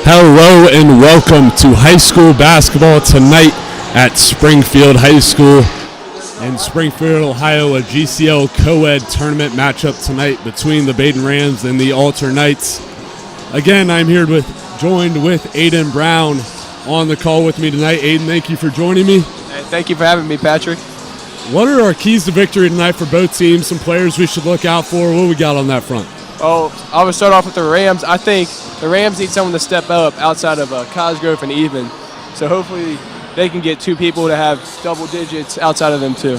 Hello and welcome to high school basketball tonight at Springfield High School in Springfield, Ohio. A GCL co-ed tournament matchup tonight between the Badin Rams and the Alter Knights. Again, I'm here joined with Aiden Brown on the call with me tonight. Aiden, thank you for joining me. Hey, thank you for having me, Patrick. What are our keys to victory tonight for both teams? Some players we should look out for. What we got on that front? Oh, I would start off with the Rams. I think the Rams need someone to step up outside of Cosgrove and Even. So hopefully they can get two people to have double digits outside of them too.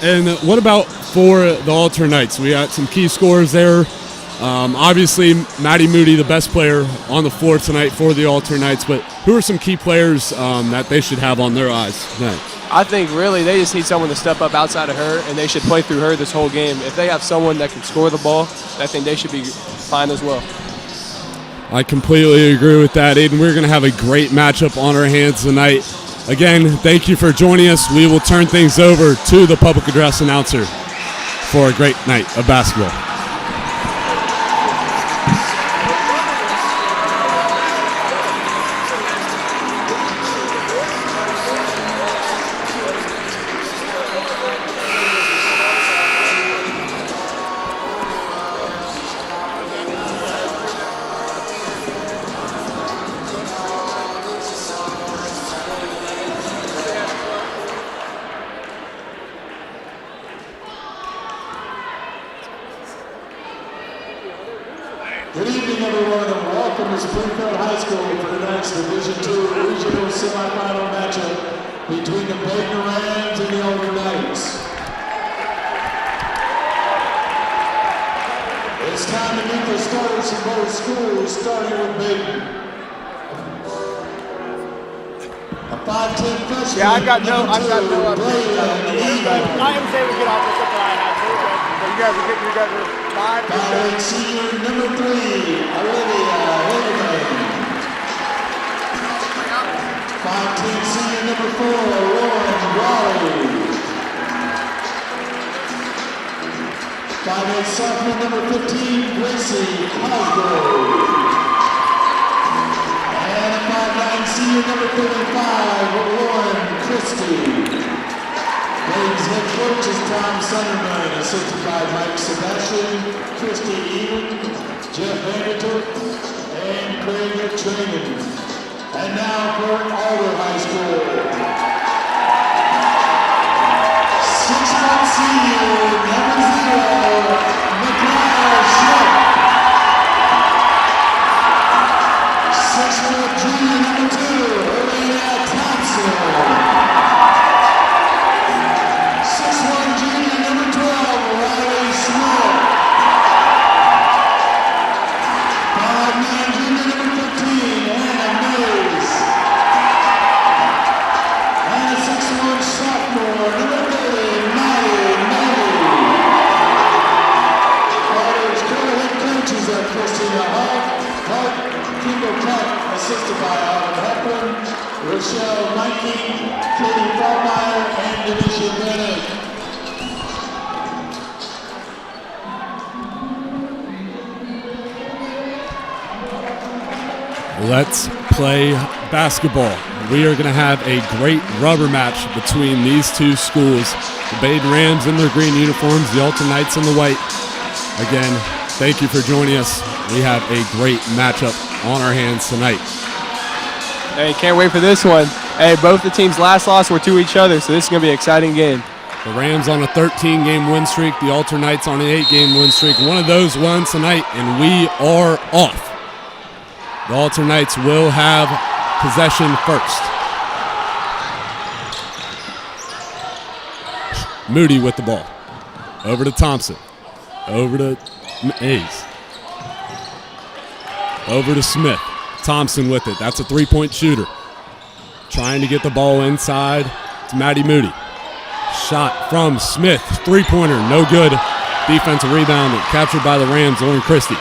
And what about for the Alter Knights? We got some key scorers there. Obviously, Maddie Moody, the best player on the floor tonight for the Alter Knights. But who are some key players that they should have on their eyes tonight? I think really they just need someone to step up outside of her, and they should play through her this whole game. If they have someone that can score the ball, I think they should be fine as well. I completely agree with that, Aiden. We're going to have a great matchup on our hands tonight. Again, thank you for joining us. We will turn things over to the public address announcer for a great night of basketball. Good evening, everyone, and welcome to Springfield High School for tonight's Division II Regional Semifinal matchup between the Badin Rams and the Alter Knights. It's time to meet the starters from both schools, starting with Badin. A 5'10" freshman. Yeah, I got no I am able to get off the stuff that I have. So you guys are 5'8" senior number 3, Olivia Hildebrand. 5'10" senior number 4, Lauren Raleigh. 5'8" sophomore number 15, Gracie Cosgrove. And a 5'9" senior number 35, Lauren Christie. Badin's head coach is Tom Sunderman, assisted by Mike Sebastian, Christy Even, Jeff Vandertook, and Craig Trainin. And now for Alder High School. 6'1" senior, number 0, McLeod Schmidt. 6' junior, number 2, Elena Thompson. 6'1" junior, number 12, Riley Smith. 5'9" junior, number 15, Anna Mills. And a 6'1" sophomore, number 30, Molly Melly. Alder's co-head coaches are Christina Hart, Kingo Tuck, assisted by Autumn Hepburn, Rochelle Mikey, Katie Fallmeyer, and Denisha Bennett. Let's play basketball. We are going to have a great rubber match between these two schools. The Badin Rams in their green uniforms, the Alter Knights in the white. Again, thank you for joining us. We have a great matchup on our hands tonight. Hey, can't wait for this one. Hey, both the teams' last loss were to each other, so this is going to be an exciting game. The Rams on a 13-game win streak, the Alter Knights on an 8-game win streak. One of those won tonight, and we are off. The Alter Knights will have possession first. Moody with the ball. Over to Thompson. Over to Hayes. Over to Smith. Thompson with it. That's a three-point shooter. Trying to get the ball inside. It's Maddie Moody. Shot from Smith. Three-pointer. No good. Defensive rebound. Captured by the Rams. Lauren Christie.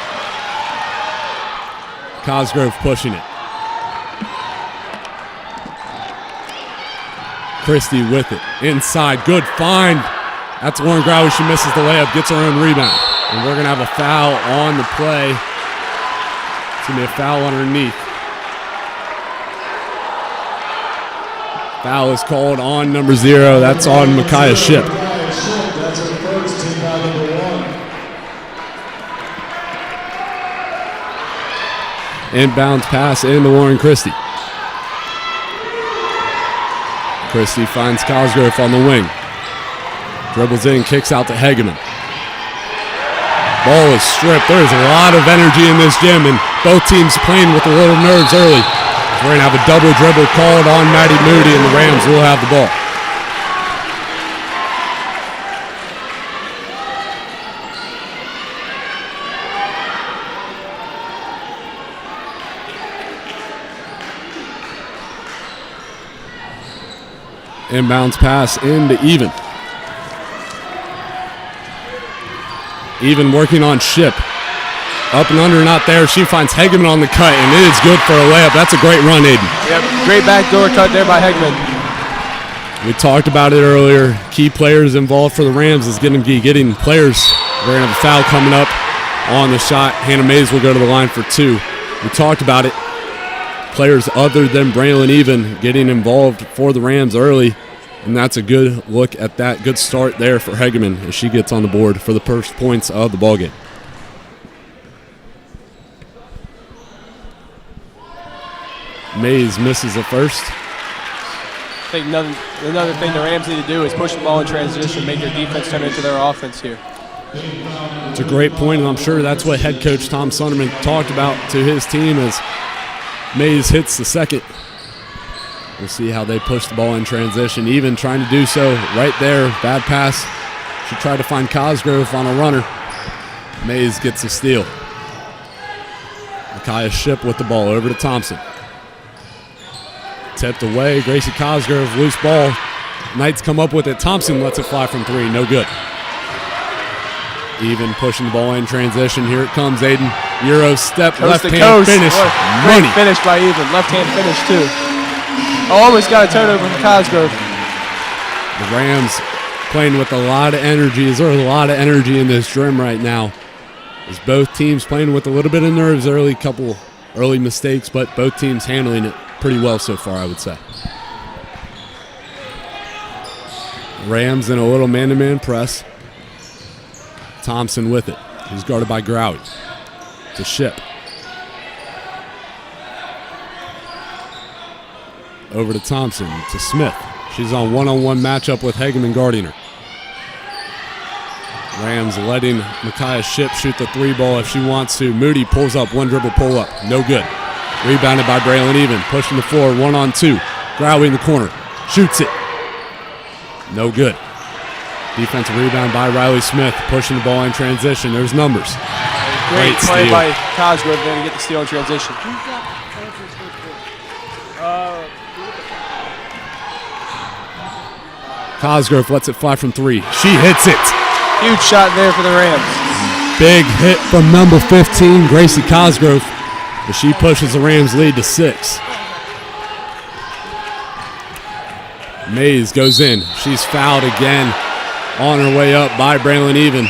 Cosgrove pushing it. Christie with it. Inside. Good find. That's Lauren Growey. She misses the layup. Gets her own rebound. And we're going to have a foul on the play. It's going to be a foul underneath. Foul is called on number 0. That's on Micaiah Ship. That's her first, team foul number 1. Inbounds pass into Warren Christie. Christie finds Cosgrove on the wing. Dribbles in, kicks out to Hegeman. Ball is stripped. There's a lot of energy in this gym, and both teams playing with a little nerves early. We're going to have a double dribble called on Maddie Moody, and the Rams will have the ball. Inbounds pass into Even. Even working on Ship. Up and under, not there. She finds Hegeman on the cut, and it is good for a layup. That's a great run, Aiden. Yep, great backdoor cut there by Hegeman. We talked about it earlier. Key players involved for the Rams is going to be getting players. We're going to have a foul coming up on the shot. Hannah Mays will go to the line for 2. We talked about it. Players other than Braylon Even getting involved for the Rams early, and that's a good look at that. Good start there for Hegeman as she gets on the board for the first points of the ballgame. Mays misses the first. I think another thing the Rams need to do is push the ball in transition, make their defense turn into their offense here. It's a great point, and I'm sure that's what head coach Tom Sunderman talked about to his team as Mays hits the second. We'll see how they push the ball in transition. Even trying to do so right there. Bad pass. She tried to find Cosgrove on a runner. Mays gets the steal. Micaiah Ship with the ball over to Thompson. Tipped away. Gracie Cosgrove, loose ball. Knights come up with it. Thompson lets it fly from 3. No good. Even pushing the ball in transition. Here it comes, Aiden. Euro step, Coast left to hand coast. finish. Great Money. finish by Even. Left hand finish too. Almost got a turnover from Cosgrove. The Rams playing with a lot of energy. There's a lot of energy in this gym right now. As both teams playing with a little bit of nerves early, couple early mistakes, but both teams handling it pretty well so far, I would say. Rams in a little man-to-man press. Thompson with it. He's guarded by Growie. To Ship. Over to Thompson, to Smith. She's on one-on-one matchup with Hegeman guarding her. Rams letting Micaiah Ship shoot the 3 ball if she wants to. Moody pulls up, one dribble pull up. No good. Rebounded by Braylon Even. Pushing the floor, 1-on-2. Growie in the corner. Shoots it. No good. Defensive rebound by Riley Smith. Pushing the ball in transition. There's numbers. Great play steal by Cosgrove there to get the steal in transition. Cosgrove lets it fly from 3. She hits it. Huge shot there for the Rams. Big hit from number 15, Gracie Cosgrove. But she pushes the Rams lead to 6. Mays goes in. She's fouled again on her way up by Braylon Even.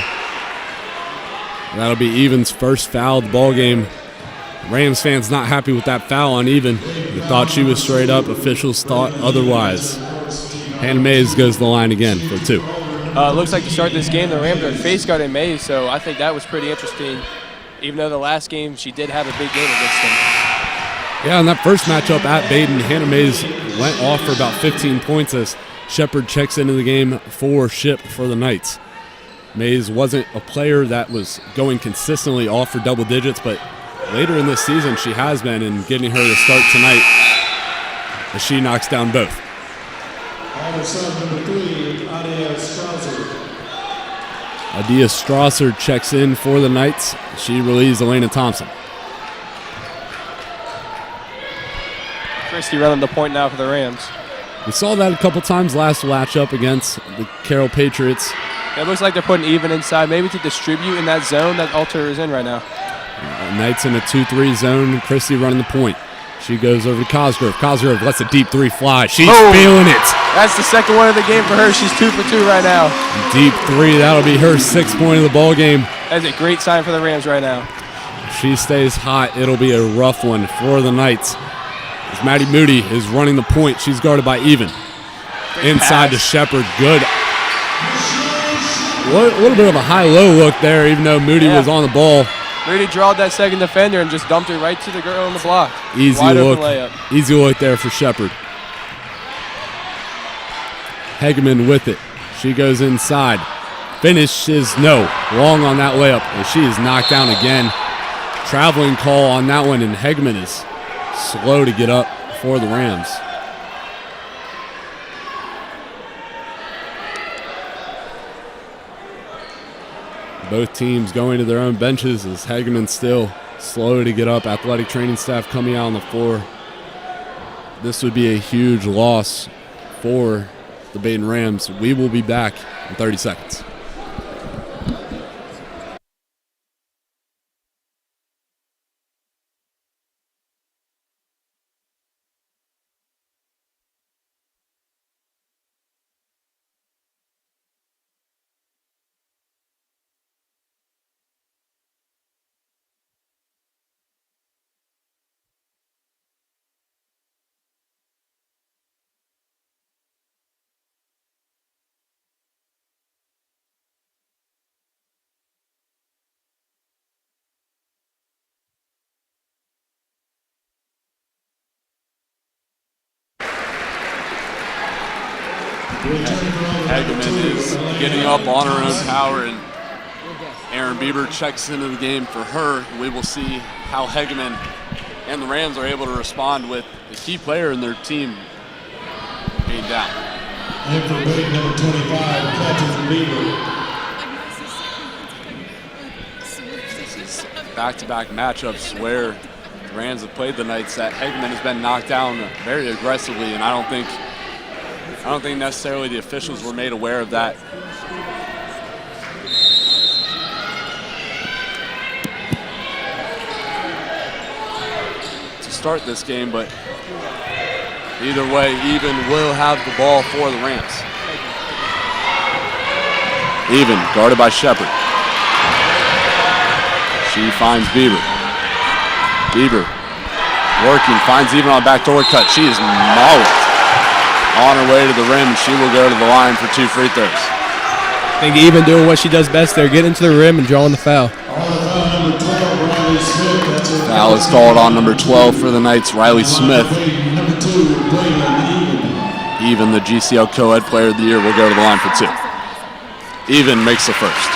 That'll be Even's first foul of the ball game. Rams fans not happy with that foul on Even. They thought she was straight up. Officials thought otherwise. Hannah Mays goes to the line again for 2. Looks like to start this game, the Rams are face guarding Mays, so I think that was pretty interesting. Even though the last game she did have a big game against them. Yeah, in that first matchup at Badin, Hannah Mays went off for about 15 points as Shepard checks into the game for Ship for the Knights. Mays wasn't a player that was going consistently off for double digits, but later in this season she has been, and getting her to start tonight as she knocks down both. On the sub number 3, Adia Strasser. Adia Strasser checks in for the Knights. She relieves Elena Thompson. Christie running the point now for the Rams. We saw that a couple times last matchup against the Carroll Patriots. It looks like they're putting Even inside, maybe to distribute in that zone that Alter is in right now. Knights in a 2-3 zone. Christie running the point. She goes over to Cosgrove. Cosgrove lets a deep 3 fly. She's feeling it. That's the second one of the game for her. She's 2 for 2 right now. Deep 3. That'll be her 6th point of the ball game. That's a great sign for the Rams right now. she stays hot, it'll be a rough one for the Knights. As Maddie Moody is running the point, she's guarded by Even. Inside to Shepard, good. A little bit of a high-low look there, even though Moody was on the ball. Moody drawed that second defender and just dumped it right to the girl on the block. Easy look there for Shepard. Hegeman with it. She goes inside. Finishes, no. Long on that layup, and she is knocked down again. Traveling call on that one, and Hegeman is slow to get up for the Rams. Both teams going to their own benches as Hegeman still slow to get up. Athletic training staff coming out on the floor. This would be a huge loss for the Badin Rams. We will be back in 30 seconds. Hegeman is getting up on her own power, and Aaron Bieber checks into the game for her. We will see how Hegeman and the Rams are able to respond with the key player in their team being down. And for Badin, number 25, Captain Bieber. Back-to-back matchups where the Rams have played the Knights that Hegeman has been knocked down very aggressively, and I don't think necessarily the officials were made aware of that. To start this game, but either way, Even will have the ball for the Rams. Even, guarded by Shepard. She finds Bieber. Bieber working, finds Even on a backdoor cut. She is mauled. On her way to the rim, she will go to the line for 2 free throws. I think Even doing what she does best there, getting to the rim and drawing the foul. Foul is called on number 12 for the Knights, Riley Smith. Even, the GCL Co-Ed Player of the Year, will go to the line for 2. Even makes the first.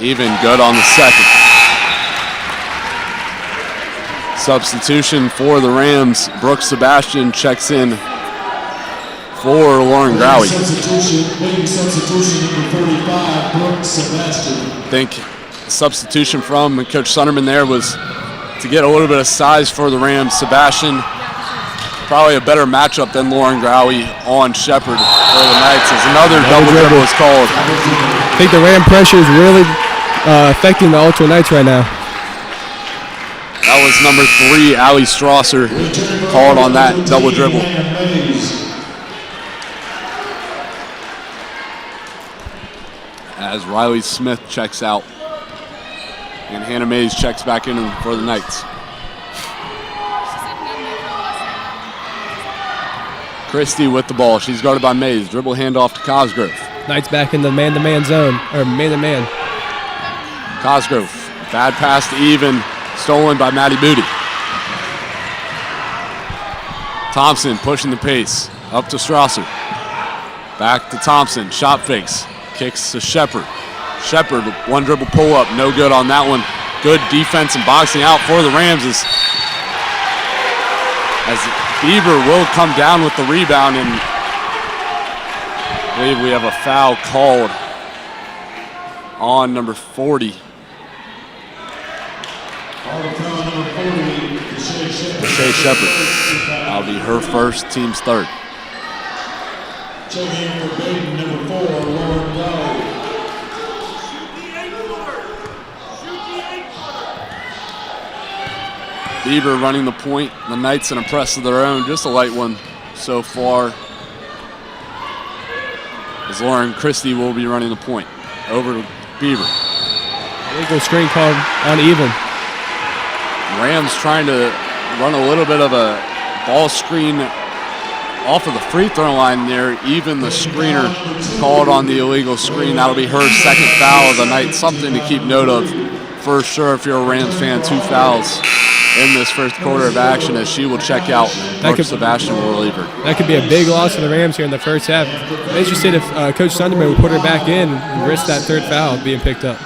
Even good on the second. Substitution for the Rams. Brooke Sebastian checks in for Lauren Growie. Substitution number 35, Brooke Sebastian. I think the substitution from Coach Sunderman there was to get a little bit of size for the Rams. Sebastian, probably a better matchup than Lauren Growie on Shepard for the Knights as another double dribble is called. I think the Ram pressure is really affecting the Ultra Knights right now. That was number 3, Allie Strasser, called on that double dribble. As Riley Smith checks out, and Hannah Mays checks back in for the Knights. Christie with the ball. She's guarded by Mays. Dribble handoff to Cosgrove. Knights back in the man-to-man zone, or man-to-man. Cosgrove, bad pass to Even, stolen by Maddie Booty. Thompson pushing the pace, up to Strasser. Back to Thompson, shot fakes, kicks to Shepard. Shepard, one dribble pull up, no good on that one. Good defense and boxing out for the Rams as Bieber will come down with the rebound, and I believe we have a foul called on number 40. Shea Shepard. That'll be her first, team's third. Checking in for Badin, number 4, Lauren Growie. Bieber running the point. The Knights in a press of their own, just a light one so far. As Lauren Christie will be running the point. Over to Bieber. Illegal screen called uneven. Rams trying to run a little bit of a ball screen off of the free throw line there. Even the screener called on the illegal screen. That'll be her second foul of the night. Something to keep note of for sure if you're a Rams fan. 2 fouls in this first quarter of action as she will check out. Sebastian will relieve her. That could be a big loss for the Rams here in the first half. I'm interested if Coach Sunderman would put her back in and risk that third foul being picked up.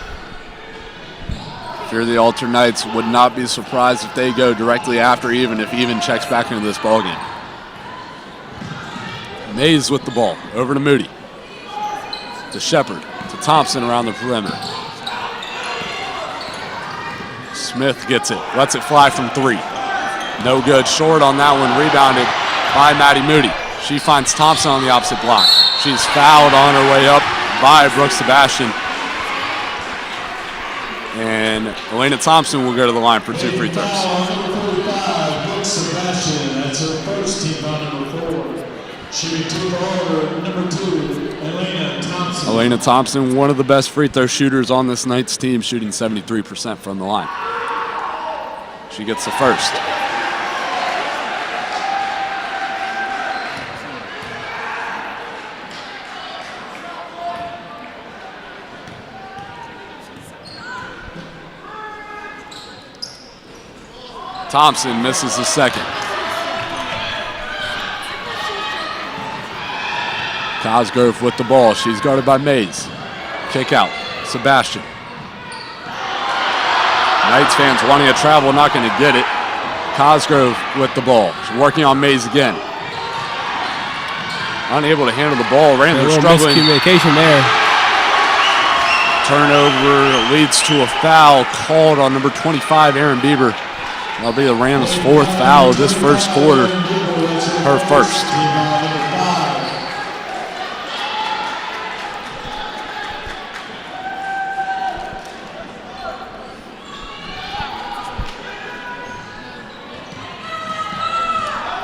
If you're the Alter Knights, would not be surprised if they go directly after Even if Even checks back into this ballgame. Mays with the ball. Over to Moody. To Shepard. To Thompson around the perimeter. Smith gets it. Lets it fly from 3. No good. Short on that one. Rebounded by Maddie Moody. She finds Thompson on the opposite block. She's fouled on her way up by Brooke Sebastian. And Elena Thompson will go to the line for 2 free throws. Brooke Sebastian, that's her first team foul number 4. Shooting 2 ball, number 2, Elena Thompson. Elena Thompson, one of the best free throw shooters on this Knights team, shooting 73% from the line. She gets the first. Thompson misses the second. Cosgrove with the ball. She's guarded by Mays. Kick out. Sebastian. Knights fans wanting to travel, not going to get it. Cosgrove with the ball. She's working on Mays again. Unable to handle the ball. Rams are struggling. Miscommunication there. Turnover leads to a foul called on number 25, Aaron Bieber. That'll be the Rams' 4th foul of this first quarter. Her first.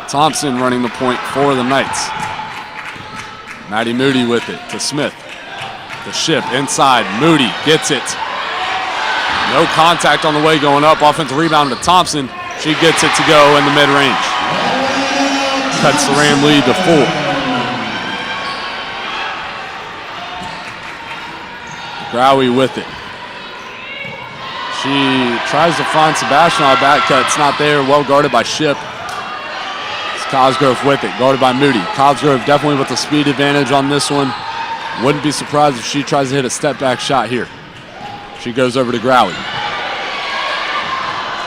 Thompson running the point for the Knights. Maddie Moody with it to Smith. The ship inside. Moody gets it. No contact on the way going up. Offensive rebound to Thompson. She gets it to go in the mid-range. Cuts the Ram lead to 4. Growie with it. She tries to find Sebastian on a back cut. It's not there. Well guarded by Ship. It's Cosgrove with it. Guarded by Moody. Cosgrove definitely with the speed advantage on this one. Wouldn't be surprised if she tries to hit a step-back shot here. She goes over to Growie.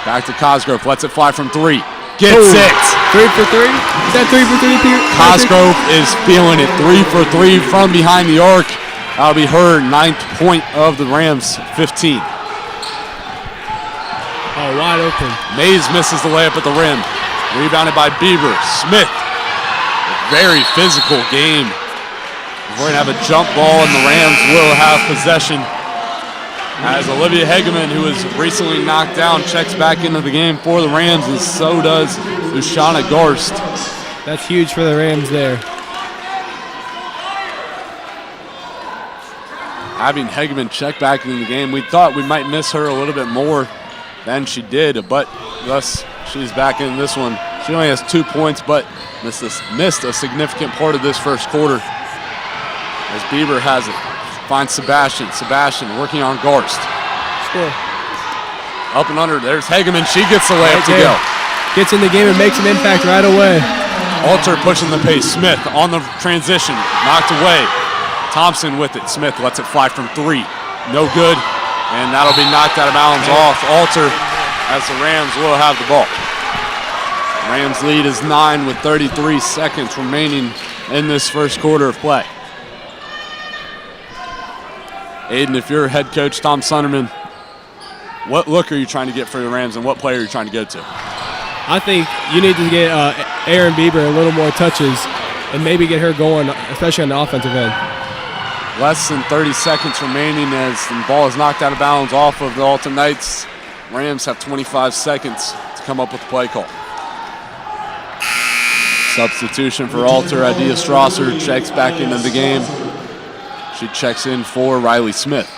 Back to Cosgrove. Lets it fly from 3. Gets it. 3 for 3? Is that 3 for 3, Peter? Cosgrove is feeling it. 3 for 3 from behind the arc. That'll be her 9th point of the Rams' 15. Oh, wide open. Mays misses the layup at the rim. Rebounded by Bieber. Smith. A very physical game. We're going to have a jump ball, and the Rams will have possession. As Olivia Hegeman, who was recently knocked down, checks back into the game for the Rams, and so does Ushana Garst. That's huge for the Rams there. Having Hegeman check back into the game, we thought we might miss her a little bit more than she did, but thus she's back in this one. She only has 2 points, but missed a significant part of this first quarter. As Bieber has it. Finds Sebastian. Sebastian working on Garst. Score. Up and under. There's Hegeman. She gets the layup to go. Gets in the game and makes an impact right away. Alter pushing the pace. Smith on the transition. Knocked away. Thompson with it. Smith lets it fly from 3. No good. And that'll be knocked out of bounds off Alter as the Rams will have the ball. Rams lead is 9 with 33 seconds remaining in this first quarter of play. Aiden, if you're head coach Tom Sunderman, what look are you trying to get for the Rams and what player are you trying to go to? I think you need to get Aaron Bieber a little more touches and maybe get her going, especially on the offensive end. Less than 30 seconds remaining as the ball is knocked out of bounds off of the Alton Knights. Rams have 25 seconds to to come up with the play call. Substitution for Alter. Adia Strasser checks back into the game. She checks in for Riley Smith.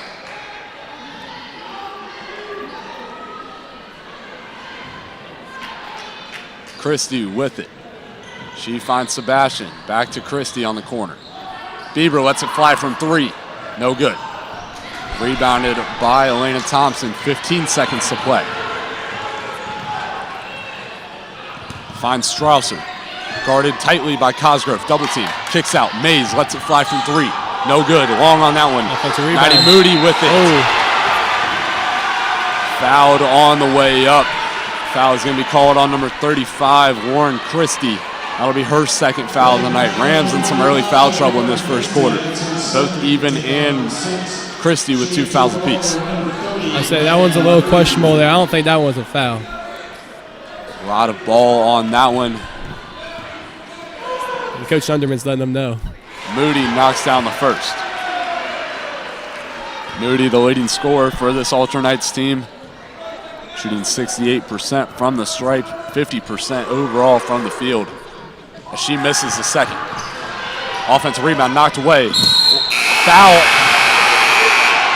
Christie with it. She finds Sebastian. Back to Christie on the corner. Bieber lets it fly from 3. No good. Rebounded by Elena Thompson. 15 seconds to play. Finds Strausser. Guarded tightly by Cosgrove. Double team. Kicks out. Mays lets it fly from 3. No good. Long on that one. Maddie Moody with it. Oh. Fouled on the way up. Foul is going to be called on number 35, Warren Christie. That'll be her second foul of the night. Rams in some early foul trouble in this first quarter. Both Even and Christie with 2 fouls apiece. I say that one's a little questionable there. I don't think that was a foul. A lot of ball on that one. And Coach Sunderman's letting them know. Moody knocks down the first. Moody, the leading scorer for this Ultra Knights team. Shooting 68% from the stripe, 50% overall from the field. As she misses the second. Offensive rebound knocked away. Foul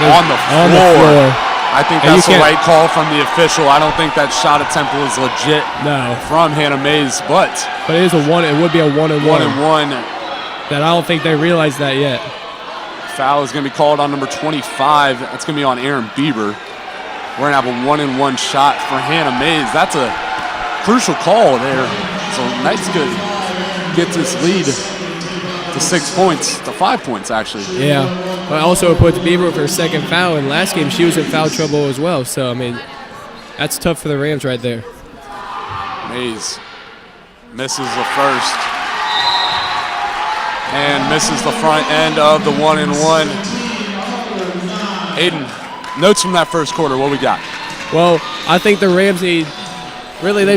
on the floor. I think that's the right call from the official. I don't think that shot attempt was legit from Hannah Mays, but it is a one. It would be a 1-and-1. 1-and-1. That I don't think they realized that yet. Foul is going to be called on number 25. That's going to be on Aaron Bieber. We're going to have a 1-and-1 shot for Hannah Mays. That's a crucial call there. So Knights could get this lead to 6 points, to 5 points actually. Yeah, but also it puts Bieber with her second foul. In last game, she was in foul trouble as well. So, I mean, that's tough for the Rams right there. Mays misses the first and misses the front end of the 1-and-1. Aiden, notes from that first quarter, what we got? Well, I think the Rams they've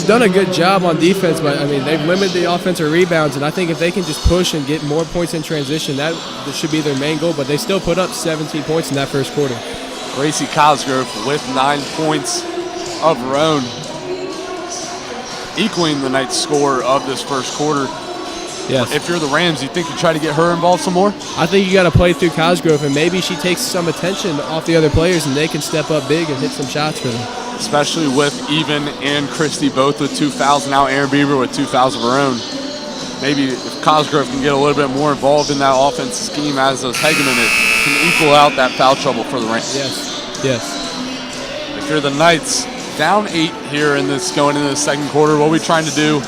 done a good job on defense, but I mean, they've limited the offensive rebounds, and I think if they can just push and get more points in transition, that should be their main goal, but they still put up 17 points in that first quarter. Gracie Cosgrove with 9 points of her own, equaling the Knights' score of this first quarter. Yes. If you're the Rams, you think you try to get her involved some more? I think you got to play through Cosgrove, and maybe she takes some attention off the other players, and they can step up big and hit some shots for them. Especially with Even and Christie both with 2 fouls, and now Aaron Bieber with 2 fouls of her own. Maybe if Cosgrove can get a little bit more involved in that offensive scheme as does Hegeman, it can equal out that foul trouble for the Rams. Yes. If you're the Knights, down 8 here in this going into the second quarter, what are we trying to do?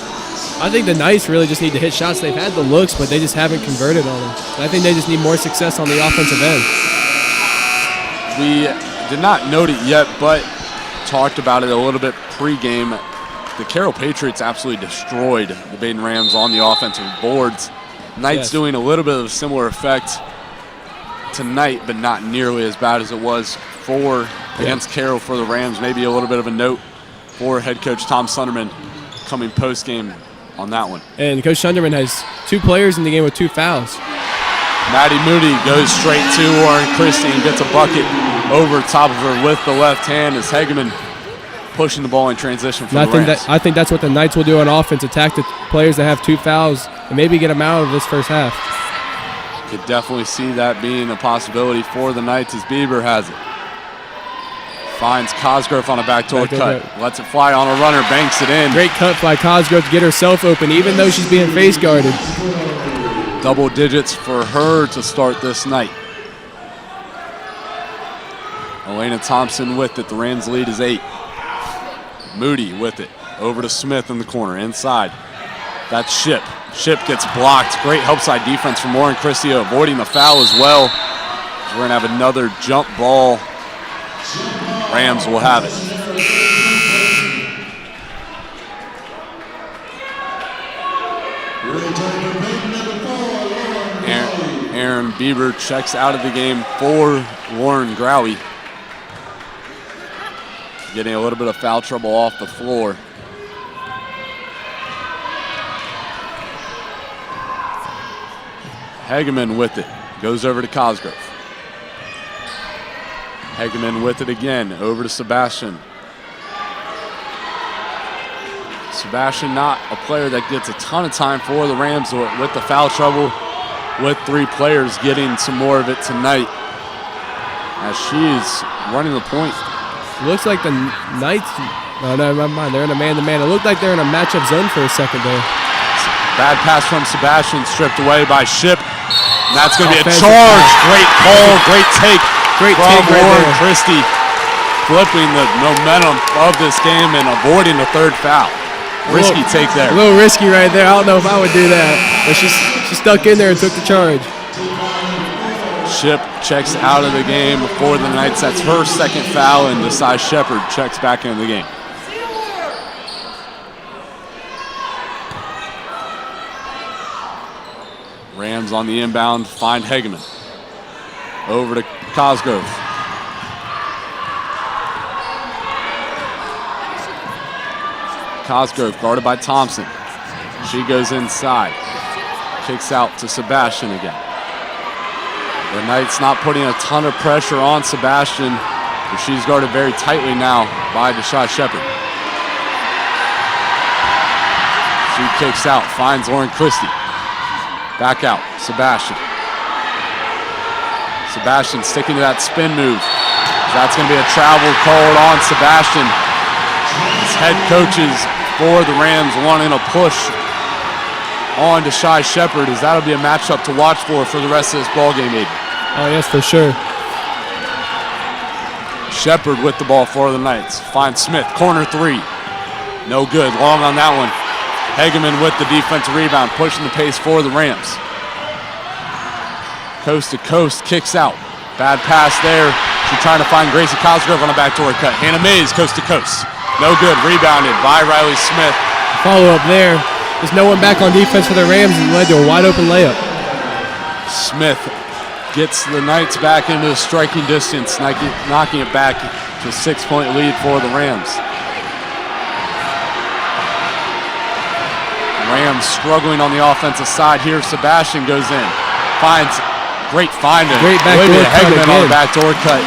I think the Knights really just need to hit shots. They've had the looks, but they just haven't converted on them. I think they just need more success on the offensive end. We did not note it yet, but talked about it a little bit pre-game. The Carroll Patriots absolutely destroyed the Badin Rams on the offensive boards. Knights doing a little bit of a similar effect tonight, but not nearly as bad as it was against Carroll for the Rams. Maybe a little bit of a note for head coach Tom Sunderman coming post-game on that one. And Coach Sunderman has 2 players in the game with 2 fouls. Maddie Moody goes straight to Warren Christie and gets a bucket over top of her with the left hand as Hegeman pushing the ball in transition for the Rams. I think that's what the Knights will do on offense, attack the players that have 2 fouls and maybe get them out of this first half. Could definitely see that being a possibility for the Knights as Bieber has it. Finds Cosgrove on a backdoor cut. Lets it fly on a runner, banks it in. Great cut by Cosgrove to get herself open, even though she's being face guarded. Double digits for her to start this night. Elena Thompson with it. The Rams lead is 8. Moody with it. Over to Smith in the corner, inside. That's Ship. Ship gets blocked. Great help side defense from Warren Christie, avoiding the foul as well. We're going to have another jump ball. Rams will have it. Aaron Bieber checks out of the game for Lauren Growie. Getting a little bit of foul trouble off the floor. Hegeman with it. Goes over to Cosgrove. Hegeman with it again. Over to Sebastian. Sebastian, not a player that gets a ton of time for the Rams with the foul trouble, with 3 players getting some more of it tonight as she's running the point. It looks like the Knights, oh no, never mind, they're in a man-to-man. It looked like they're in a matchup zone for a second there. Bad pass from Sebastian, stripped away by Ship. And that's going to be a charge. Great call, great take Great from take right Warren there. Christie, flipping the momentum of this game and avoiding the 3rd foul. Risky take there. A little risky right there. I don't know if I would do that. But she stuck in there and took the charge. Ship checks out of the game for the Knights. That's her 2nd foul, and Desai Shepard checks back into the game. Rams on the inbound, find Hegeman. Over to Cosgrove. Cosgrove guarded by Thompson. She goes inside. Kicks out to Sebastian again. The Knights not putting a ton of pressure on Sebastian, but she's guarded very tightly now by Desai Shepard. She kicks out, finds Lauren Christie. Back out, Sebastian. Sebastian sticking to that spin move. That's going to be a travel called on Sebastian. His head coaches for the Rams wanting a push on Desai Shepard, as that'll be a matchup to watch for the rest of this ballgame, Aiden. Oh, yes, for sure. Shepard with the ball for the Knights. Finds Smith, corner 3. No good, long on that one. Hegeman with the defensive rebound, pushing the pace for the Rams. Coast to coast, kicks out. Bad pass there. She's trying to find Gracie Cosgrove on a backdoor cut. Hannah Mays, coast to coast. No good, rebounded by Riley Smith. Follow up there. There's no one back on defense for the Rams and led to a wide open layup. Smith gets the Knights back into the striking distance, knocking it back to a 6-point lead for the Rams. Rams struggling on the offensive side here. Sebastian goes in, finds great finding. Great backdoor cut Hegeman on the again. backdoor cut.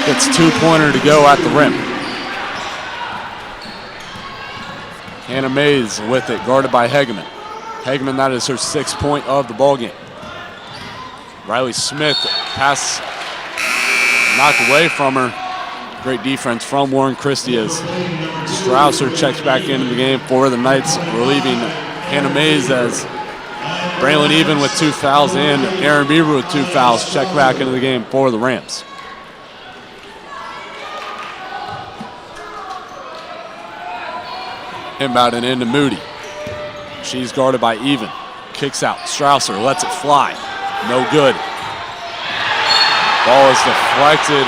Gets 2-pointer to go at the rim. Hannah Mays with it, guarded by Hegeman. Hegeman, that is her 6th point of the ballgame. Riley Smith, pass knocked away from her. Great defense from Warren Christie as Strausser checks back into the game for the Knights, relieving Hannah Mays as Braylon Even with 2 fouls and Aaron Bieber with 2 fouls check back into the game for the Rams. Inbound and into Moody. She's guarded by Even. Kicks out. Strausser lets it fly. No good. Ball is deflected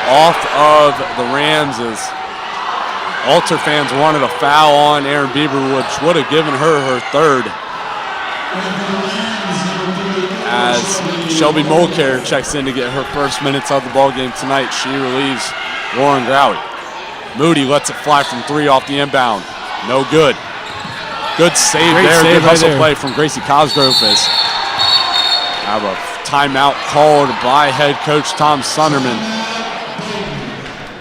off of the Rams as Alter fans wanted a foul on Aaron Bieber, which would have given her 3rd. As Shelby Mulcair checks in to get her 1st minutes of the ballgame tonight, she relieves Lauren Growie. Moody lets it fly from 3 off the inbound. No good. Good save Great there. save Good right hustle there. play from Gracie Cosgrove as have a timeout called by head coach Tom Sunderman.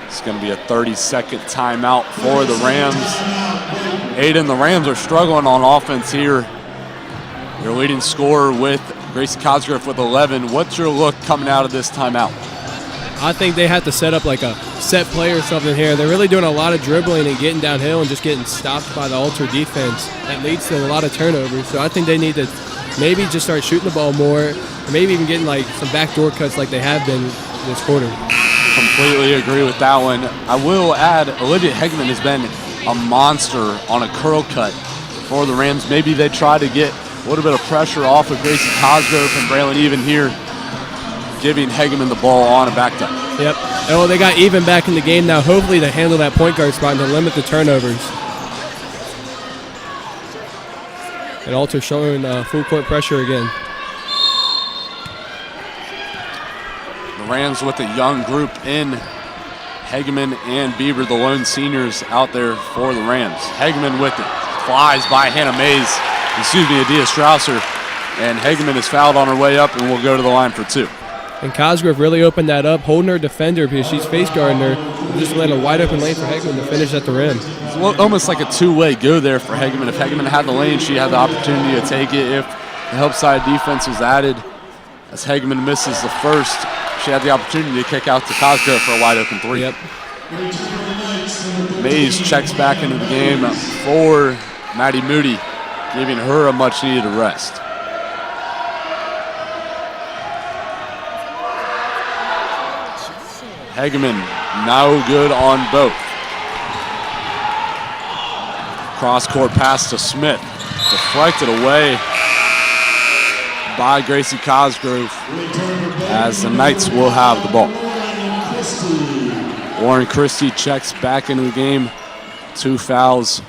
It's going to be a 30-second timeout for the Rams. Aiden, the Rams are struggling on offense here. Their leading scorer with Gracie Cosgrove with 11. What's your look coming out of this timeout? I think they have to set up like a set play or something here. They're really doing a lot of dribbling and getting downhill and just getting stopped by the Alter defense. That leads to a lot of turnovers. So I think they need to maybe just start shooting the ball more, or maybe even getting like some backdoor cuts like they have been this quarter. Completely agree with that one. I will add, Olivia Hegeman has been a monster on a curl cut for the Rams. Maybe they try to get a little bit of pressure off of Gracie Cosgrove and Braylon Even here, giving Hegeman the ball on a back cut. Yep. Oh, they got Even back in the game now, hopefully to handle that point guard spot and to limit the turnovers. And Alter showing full court pressure again. The Rams with a young group in Hegeman and Bieber, the lone seniors out there for the Rams. Hegeman with it, flies by Adia Strausser, and Hegeman is fouled on her way up and will go to the line for 2. And Cosgrove really opened that up, holding her defender because she's face guarding her. Just let a wide open lane for Hegeman to finish at the rim. It's almost like a two-way go there for Hegeman. If Hegeman had the lane, she had the opportunity to take it. If the help side defense was added, as Hegeman misses the first, she had the opportunity to kick out to Cosgrove for a wide open three. Yep. Mays checks back into the game for Maddie Moody, giving her a much-needed rest. Hegeman no good on both. Cross-court pass to Smith. Deflected away by Gracie Cosgrove as the Knights will have the ball. Lauren Christie checks back into the game. 2 fouls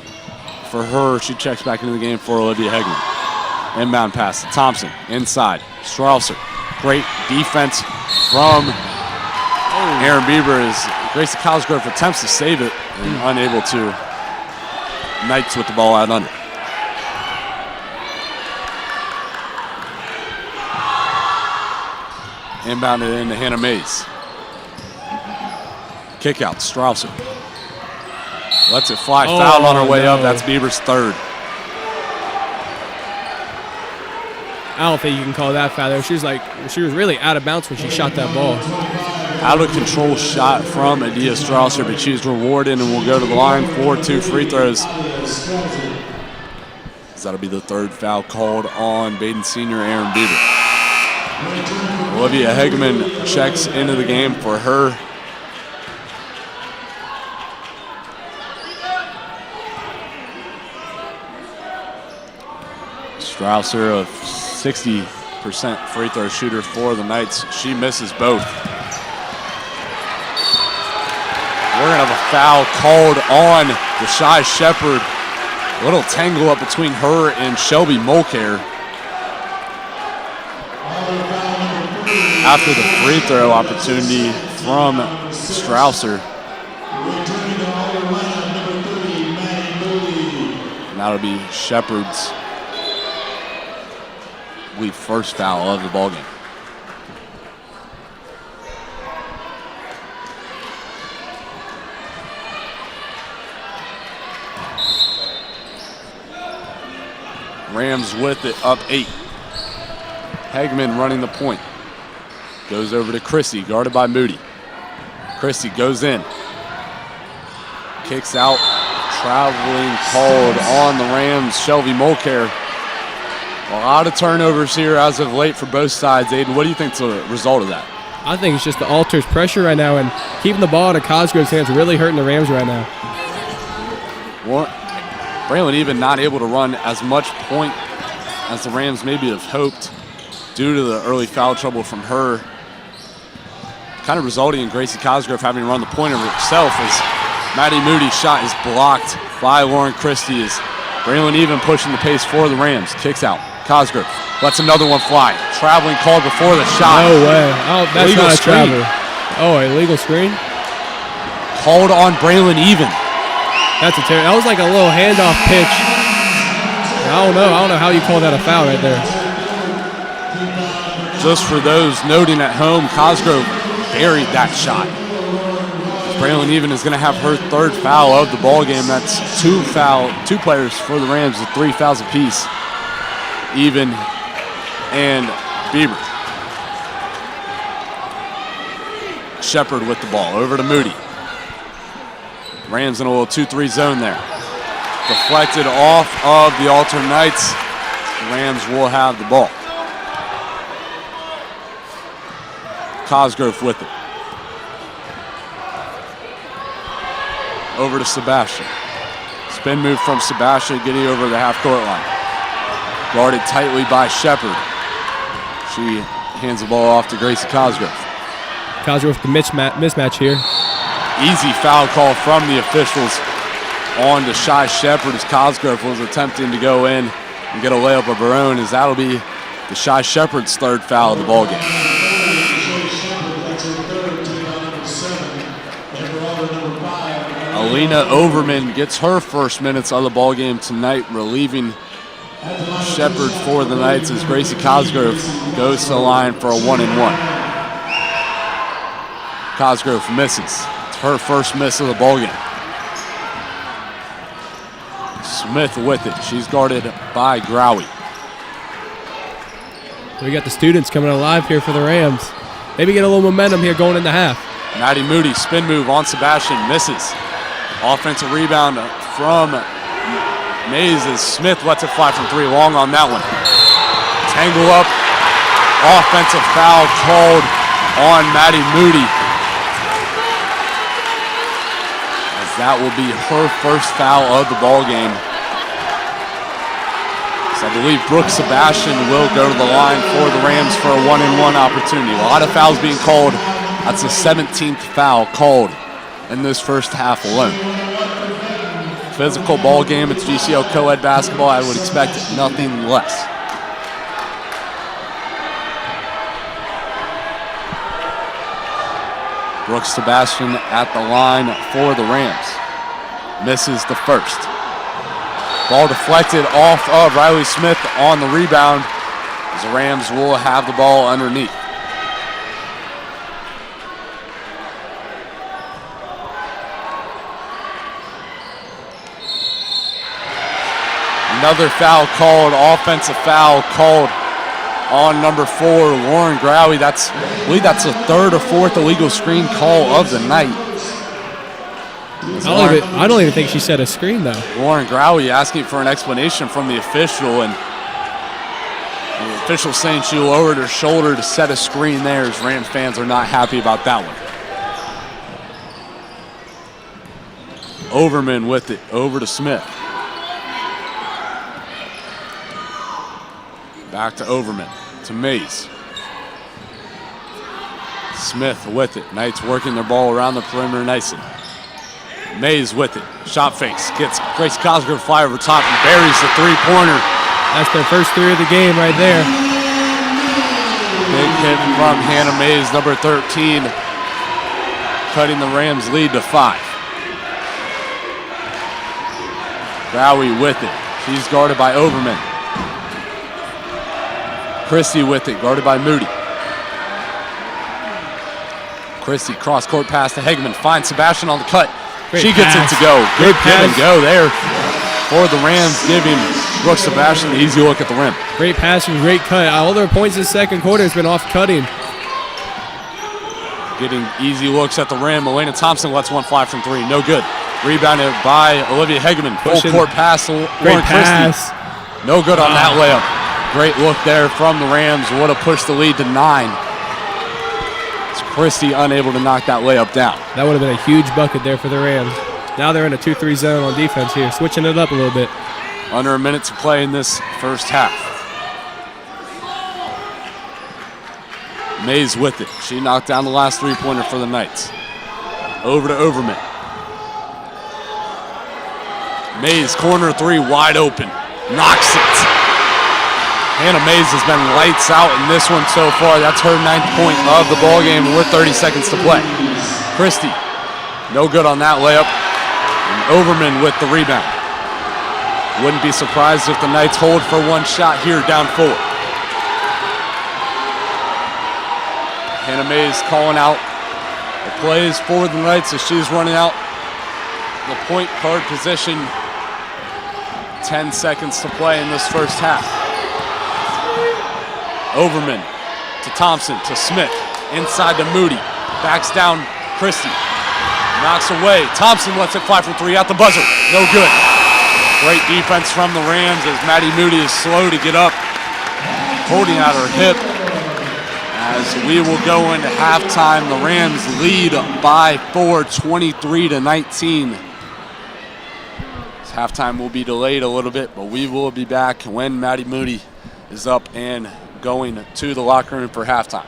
for her. She checks back into the game for Olivia Hegeman. Inbound pass to Thompson. Inside. Strausser. Great defense from Aaron Bieber as Gracie Cosgrove attempts to save it and unable to. Knights with the ball out under. Inbounded into Hannah Mays. Kick out, Strausser. Lets it fly, foul on her way up. That's Bieber's third. I don't think you can call that foul there. She was really out of bounds when she shot that ball. Out of control shot from Adia Strausser, but she's rewarded and will go to the line for 2 free throws. That'll be the third foul called on Badin senior Aaron Bieber. Olivia Hegeman checks into the game for her. Strausser, a 60% free throw shooter for the Knights. She misses both. We're going to have a foul called on Deshae Shepard. A little tangle up between her and Shelby Mulcair. After the free throw opportunity from Strausser. And that'll be Shepard's, I believe, first foul of the ballgame. Rams with it, up 8. Hegeman running the point. Goes over to Christie, guarded by Moody. Christie goes in. Kicks out. Traveling called on the Rams. Shelby Mulcair. A lot of turnovers here as of late for both sides. Aiden, what do you think's the result of that? I think it's just the Alters' pressure right now, and keeping the ball out of Cosgrove's hands really hurting the Rams right now. Braylon even not able to run as much point as the Rams maybe have hoped due to the early foul trouble from her. Kind of resulting in Gracie Cosgrove having to run the point of herself as Maddie Moody's shot is blocked by Lauren Christie as Braylon even pushing the pace for the Rams. Kicks out. Cosgrove lets another one fly. Traveling called before the shot. No way. Oh, that's illegal not a screen. travel. Oh, illegal screen? Called on Braylon even. That was like a little handoff pitch. I don't know how you call that a foul right there. Just for those noting at home, Cosgrove buried that shot. Braylon even is going to have her third foul of the ball game. That's 2 players for the Rams with 3 fouls apiece. Even and Bieber. Shepard with the ball over to Moody. Rams in a little 2-3 zone there. Deflected off of the Alter Knights. The Rams will have the ball. Cosgrove with it. Over to Sebastian. Spin move from Sebastian, getting over the half-court line. Guarded tightly by Shepard. She hands the ball off to Gracie Cosgrove. Cosgrove with the mismatch here. Easy foul call from the officials on Deshae Shepard as Cosgrove was attempting to go in and get a layup of her own, as that'll be Deshae Shepard's third foul of the ballgame. Alina Overman gets her first minutes of the ballgame tonight, relieving Shepard for the Knights as Gracie Cosgrove goes to the line for a 1-and-1. Cosgrove misses. It's her first miss of the ballgame. Smith with it. She's guarded by Growie. We got the students coming alive here for the Rams. Maybe get a little momentum here going into half. Maddie Moody, spin move on Sebastian, misses. Offensive rebound from Mays as Smith lets it fly from 3, long on that one. Tangle up, offensive foul called on Maddie Moody. As that will be her first foul of the ball game. So I believe Brooke Sebastian will go to the line for the Rams for a 1-and-1 opportunity. A lot of fouls being called. That's the 17th foul called in this first half alone. Physical ball game. It's GCL co-ed basketball. I would expect nothing less. Brooke Sebastian at the line for the Rams. Misses the first. Ball deflected off of Riley Smith on the rebound as the Rams will have the ball underneath. Another foul called, offensive foul called on number 4, Lauren Growie. I believe that's the 3rd or 4th illegal screen call of the night. I don't even think she set a screen, though. Lauren Growie asking for an explanation from the official, and the official saying she lowered her shoulder to set a screen there, as Rams fans are not happy about that one. Overman with it, over to Smith. Back to Overman, to Mays. Smith with it. Knights working their ball around the perimeter nicely. Mays with it. Shot fakes. Gets Grace Cosgrove fly over top and buries the 3-pointer. That's their first 3 of the game right there. Big hit from Hannah Mays, number 13, cutting the Rams' lead to 5. Growie with it. She's guarded by Overman. Christie with it, guarded by Moody. Christie cross-court pass to Hegman. Finds Sebastian on the cut. Great she gets pass. it to go. Good give and pass. go there for the Rams, giving Brooke Sebastian the easy look at the rim. Great pass and great cut. All their points in the second quarter has been off cutting. Getting easy looks at the rim. Elena Thompson lets one fly from 3. No good. Rebounded by Olivia Hegman. Full court pass to Lauren pass. Christie. No good on that layup. Great look there from the Rams. Would have pushed the lead to 9. It's Christie unable to knock that layup down. That would have been a huge bucket there for the Rams. Now they're in a 2-3 zone on defense here, switching it up a little bit. Under a minute to play in this first half. Mays with it. She knocked down the last 3-pointer for the Knights. Over to Overman. Mays, corner 3, wide open. Knocks it. Hannah Mays has been lights out in this one so far. That's her 9th point of the ballgame with 30 seconds to play. Christie, no good on that layup. And Overman with the rebound. Wouldn't be surprised if the Knights hold for one shot here down 4. Hannah Mays calling out the plays for the Knights as she's running out the point guard position. 10 seconds to play in this first half. Overman to Thompson to Smith. Inside to Moody. Backs down Christie. Knocks away. Thompson lets it fly from 3 out the buzzer. No good. Great defense from the Rams as Maddie Moody is slow to get up. Holding out her hip. As we will go into halftime, the Rams lead by 4, 23-19. This halftime will be delayed a little bit, but we will be back when Maddie Moody is up and going to the locker room for halftime.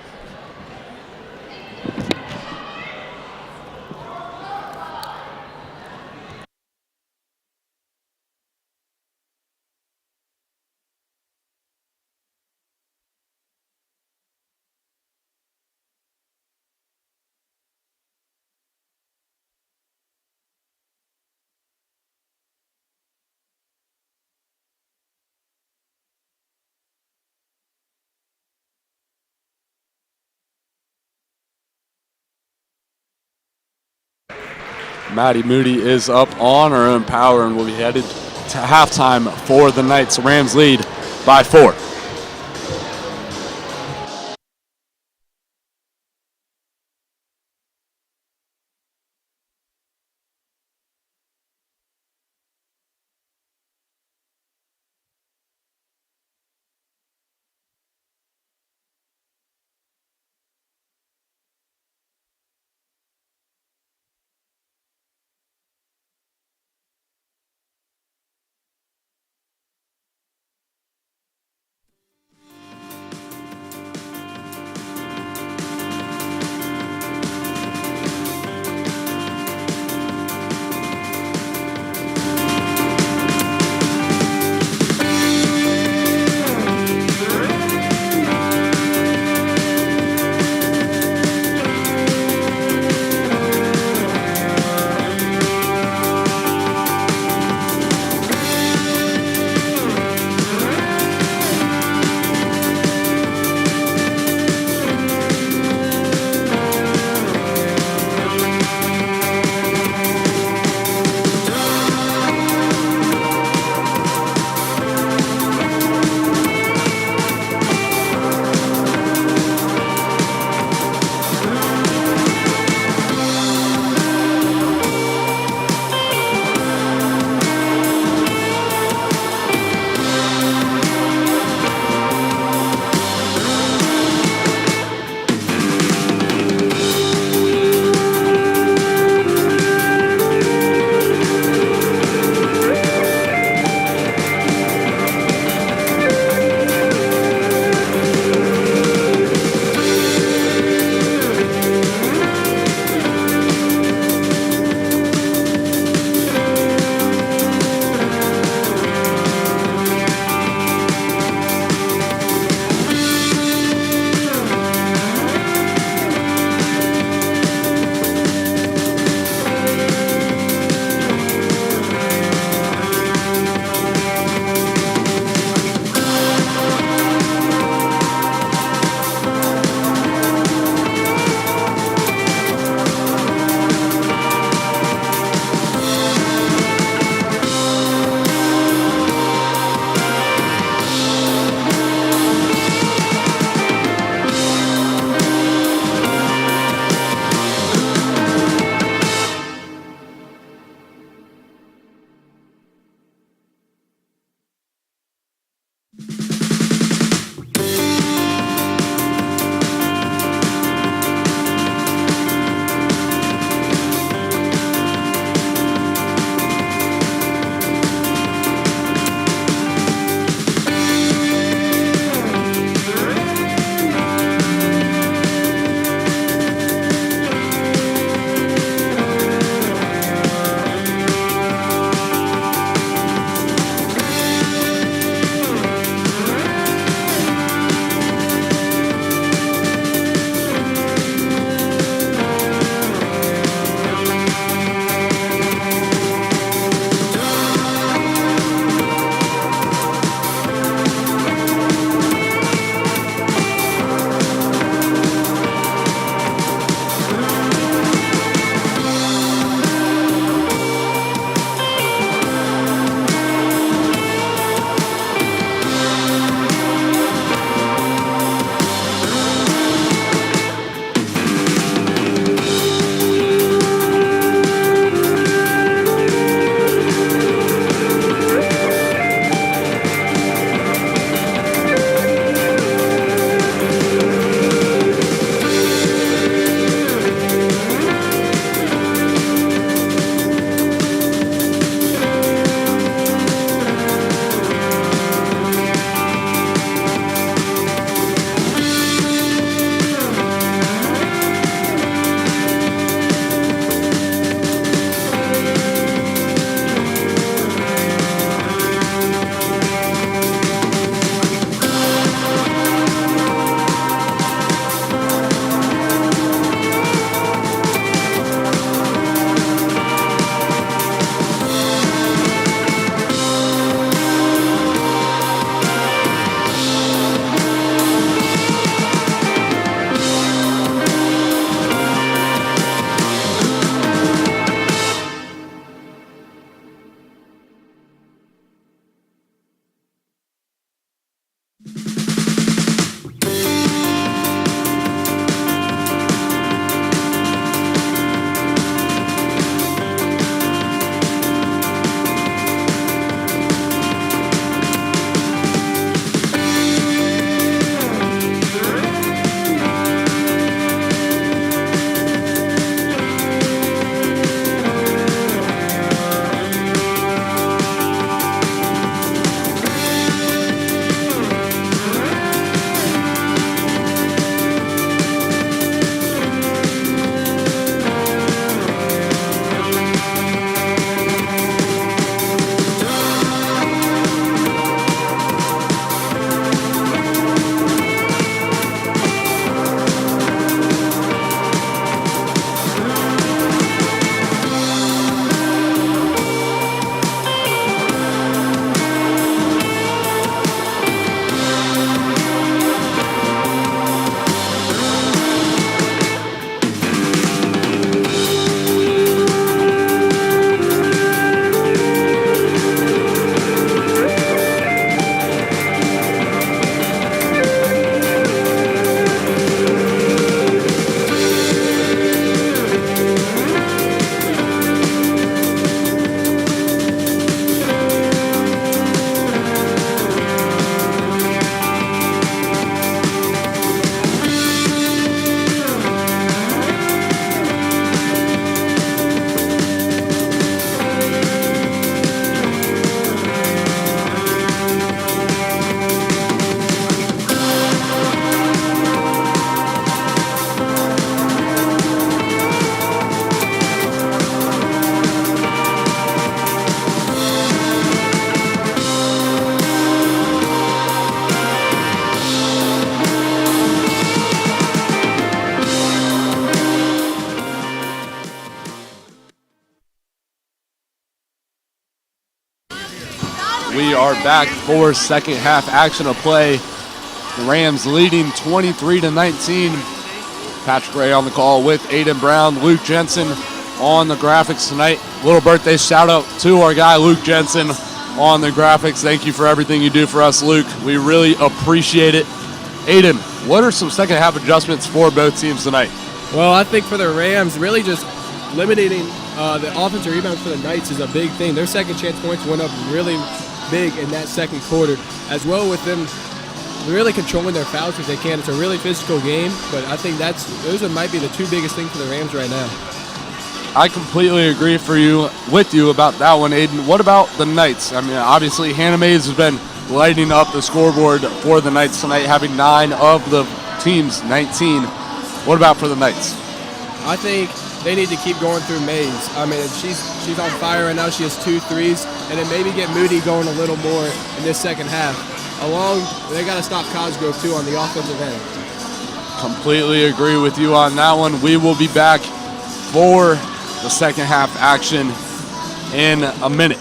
Maddie Moody is up on her own power and will be headed to halftime for the Knights. Rams lead by 4. We are back for second half action of play. The Rams leading 23-19. Patrick Ray on the call with Aiden Brown, Luke Jensen on the graphics tonight. Little birthday shout out to our guy Luke Jensen on the graphics. Thank you for everything you do for us, Luke. We really appreciate it. Aiden, what are some second half adjustments for both teams tonight? Well, I think for the Rams, really just limiting the offensive rebound for the Knights is a big thing. Their second chance points went up really big in that second quarter, as well with them really controlling their fouls if they can. It's a really physical game, but I think those might be the two biggest things for the Rams right now. I completely agree with you about that one, Aiden. What about the Knights? I mean, obviously Hannah Mays has been lighting up the scoreboard for the Knights tonight, having 9 of the team's 19. What about for the Knights? I think they need to keep going through Mays. I mean, she's on fire right now. She has 2 threes, and then maybe get Moody going a little more in this second half. They got to stop Cosgrove too on the offensive end. Completely agree with you on that one. We will be back for the second half action in a minute.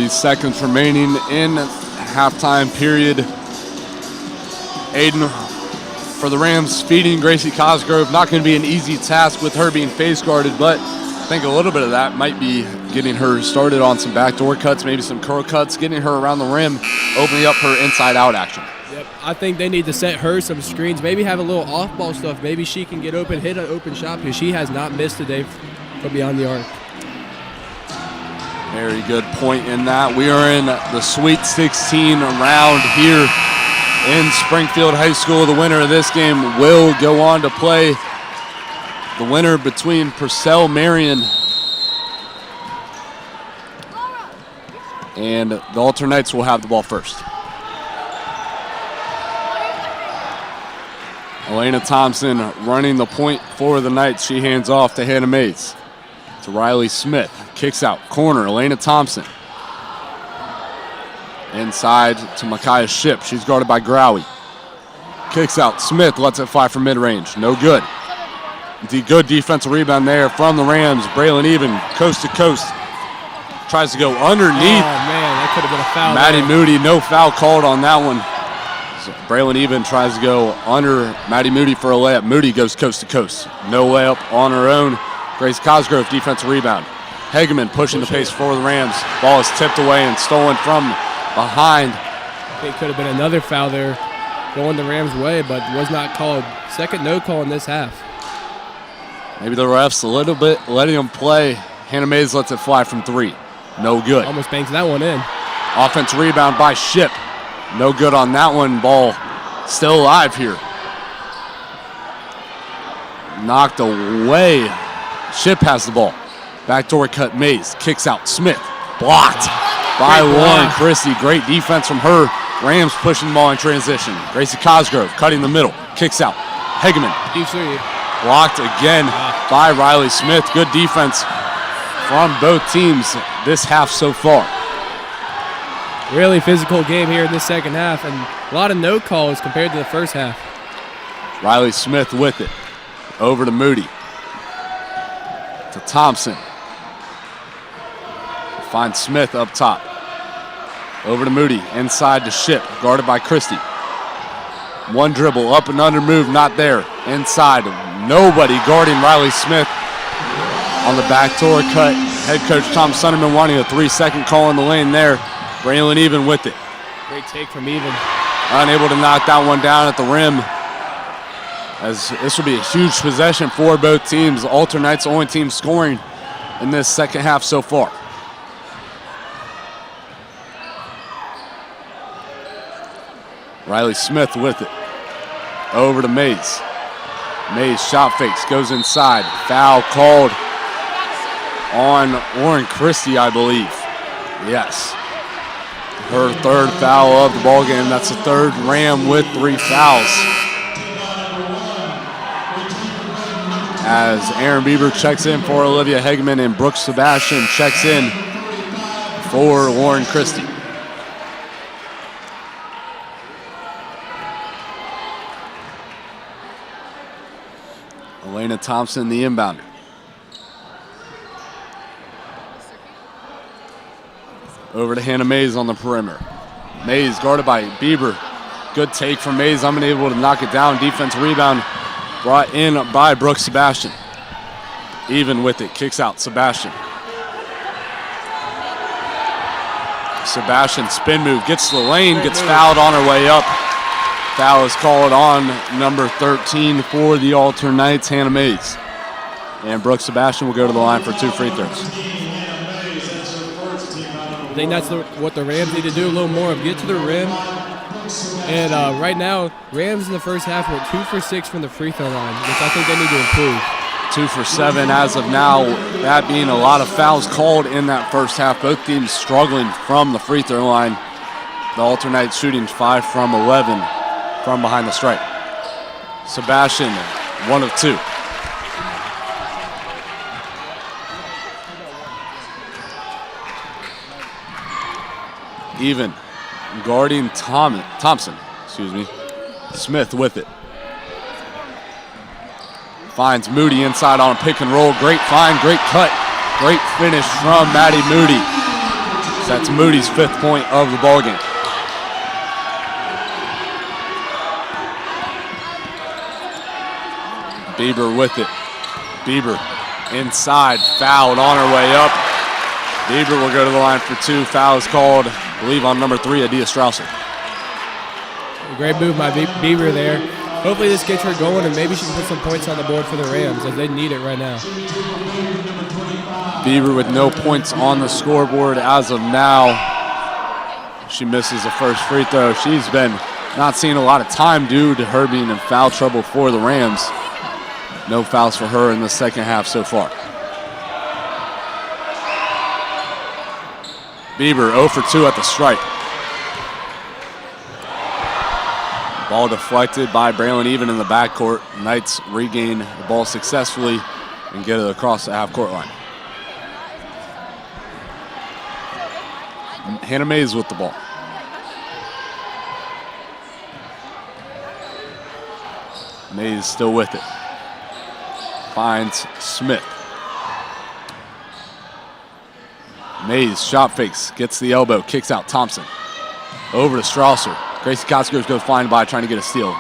Seconds remaining in halftime period. Aiden, for the Rams, feeding Gracie Cosgrove, not going to be an easy task with her being face guarded, but I think a little bit of that might be getting her started on some backdoor cuts, maybe some curl cuts, getting her around the rim, opening up her inside out action. Yep, I think they need to set her some screens, maybe have a little off-ball stuff. Maybe she can get open, hit an open shot, because she has not missed today from beyond the arc. Very good point in that. We are in the Sweet 16 round here in Springfield High School. The winner of this game will go on to play the winner between Purcell Marion and the Alternates will have the ball first. Elena Thompson running the point for the Knights. She hands off to Hannah Mays. To Riley Smith, kicks out, corner, Elena Thompson. Inside to Micaiah Ship, she's guarded by Growie. Kicks out, Smith lets it fly from mid-range, no good. Good defensive rebound there from the Rams. Braylon Even, coast to coast. Tries to go underneath. Oh man, that could have been a foul. Maddie Moody, no foul called on that one. So Braylon Even tries to go under Maddie Moody for a layup. Moody goes coast to coast, no layup on her own. Grace Cosgrove, defensive rebound. Hegeman pushing the pace for the Rams. Ball is tipped away and stolen from behind. I think it could have been another foul there going the Rams' way, but was not called. Second no call in this half. Maybe the refs a little bit letting them play. Hannah Mays lets it fly from 3. No good. Almost banks that one in. Offensive rebound by Ship. No good on that one. Ball still alive here. Knocked away. Ship has the ball. Backdoor cut Mays. Kicks out Smith. Blocked by Lauren Christie. Great defense from her. Rams pushing the ball in transition. Gracie Cosgrove cutting the middle. Kicks out. Hegeman. Blocked again by Riley Smith. Good defense from both teams this half so far. Really physical game here in this second half, and a lot of no calls compared to the first half. Riley Smith with it. Over to Moody. To Thompson. Finds Smith up top. Over to Moody. Inside to Ship. Guarded by Christie. One dribble. Up and under move. Not there. Inside. Nobody guarding Riley Smith. On the backdoor cut. Head coach Tom Sunderman wanting a 3-second call in the lane there. Braylon Even with it. Great take from Even. Unable to knock that one down at the rim. As this will be a huge possession for both teams. Alternates the only team scoring in this second half so far. Riley Smith with it. Over to Mays. Mays shot fakes, goes inside. Foul called on Lauren Christie, I believe. Yes. Her third foul of the ball game. That's the third Ram with 3 fouls. As Aaron Bieber checks in for Olivia Hegman and Brooke Sebastian checks in for Lauren Christie. Elena Thompson, the inbounder. Over to Hannah Mays on the perimeter. Mays guarded by Bieber. Good take from Mays, unable to knock it down. Defense rebound brought in by Brooke Sebastian. Even with it, kicks out Sebastian. Sebastian spin move, gets to the lane, gets fouled on her way up. Foul is called on number 13 for the Alternites, Hannah Mays. And Brooke Sebastian will go to the line for 2 free throws. I think that's what the Rams need to do a little more of, get to the rim. And right now, Rams in the first half were 2 for 6 from the free throw line, which I think they need to improve. 2 for 7 as of now, that being a lot of fouls called in that first half. Both teams struggling from the free throw line. The Alternites shooting 5 from 11 from behind the stripe. Sebastian, 1 of 2. Even guarding Thompson, Smith with it. Finds Moody inside on a pick and roll. Great find, great cut, great finish from Maddie Moody. That's Moody's 5th point of the ballgame. Bieber with it. Bieber inside, fouled on her way up. Bieber will go to the line for 2. Fouls called, I believe, on number 3, Adia Strausser. Great move by Bieber there. Hopefully this gets her going and maybe she can put some points on the board for the Rams as they need it right now. Bieber with no points on the scoreboard as of now. She misses the first free throw. She's been not seeing a lot of time due to her being in foul trouble for the Rams. No fouls for her in the second half so far. Bieber 0 for 2 at the stripe. Ball deflected by Braylon Even in the backcourt. Knights regain the ball successfully and get it across the half-court line. Hannah Mays with the ball. Mays still with it. Finds Smith. Mays shot fakes, gets the elbow, kicks out Thompson. Over to Strausser. Gracie Cosgrove goes flying by trying to get a steal.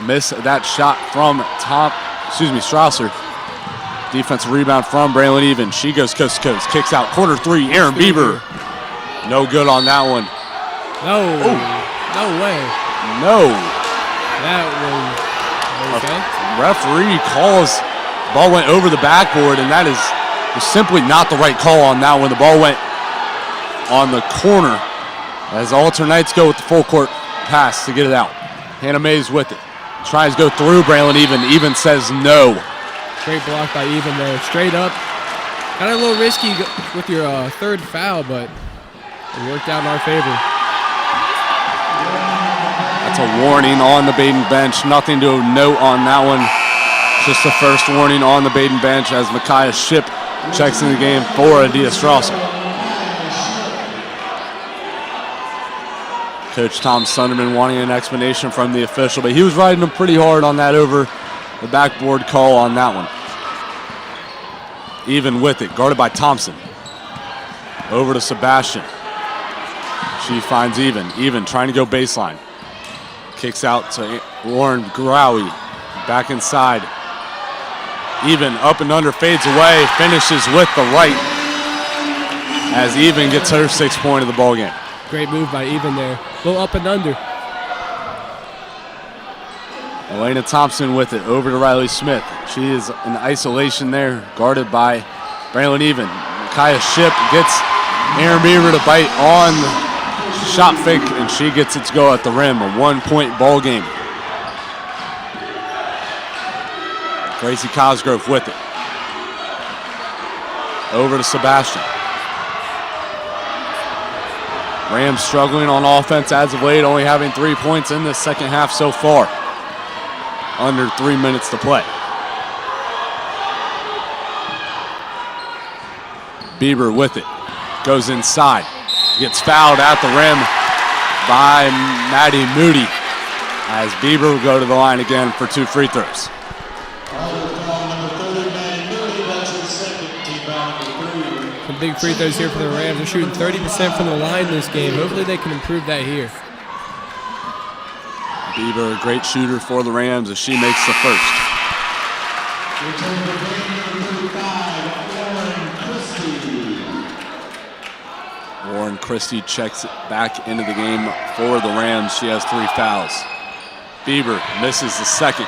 Miss that shot from Strausser. Defensive rebound from Braylon Even. She goes coast to coast, kicks out corner 3. Aaron Bieber. No good on that one. No. Ooh. No way. No. That was okay. Referee calls. Ball went over the backboard, and that was simply not the right call on that one. The ball went on the corner as Alternites go with the full court pass to get it out. Hannah Mays with it. Tries to go through Braylon Even. Even says no. Great block by Even there. Straight up. Got a little risky with your third foul, but it worked out in our favor. That's a warning on the Badin bench. Nothing to note on that one. Just the first warning on the Badin bench as Micaiah Shipp checks in the game for Adia Strausser. Coach Tom Sunderman wanting an explanation from the official, but he was riding him pretty hard on that over the backboard call on that one. Even with it, guarded by Thompson. Over to Sebastian. She finds Even. Even trying to go baseline. Kicks out to Lauren Growie. Back inside. Even up and under, fades away, finishes with the right as Even gets her 6th point of the ball game. Great move by Even there. A little up and under. Elena Thompson with it, over to Riley Smith. She is in isolation there, guarded by Braylon Even. Micaiah Shipp gets Aaron Bieber to bite on the shot fake, and she gets it to go at the rim. A 1-point ball game. Gracie Cosgrove with it. Over to Sebastian. Rams struggling on offense as of late, only having 3 points in the second half so far. Under 3 minutes to play. Bieber with it. Goes inside. Gets fouled at the rim by Maddie Moody. As Bieber will go to the line again for 2 free throws. Some big free throws here for the Rams. They're shooting 30% from the line this game. Hopefully they can improve that here. Bieber, a great shooter for the Rams as she makes the first. Lauren Christie checks it back into the game for the Rams. She has 3 fouls. Bieber misses the second.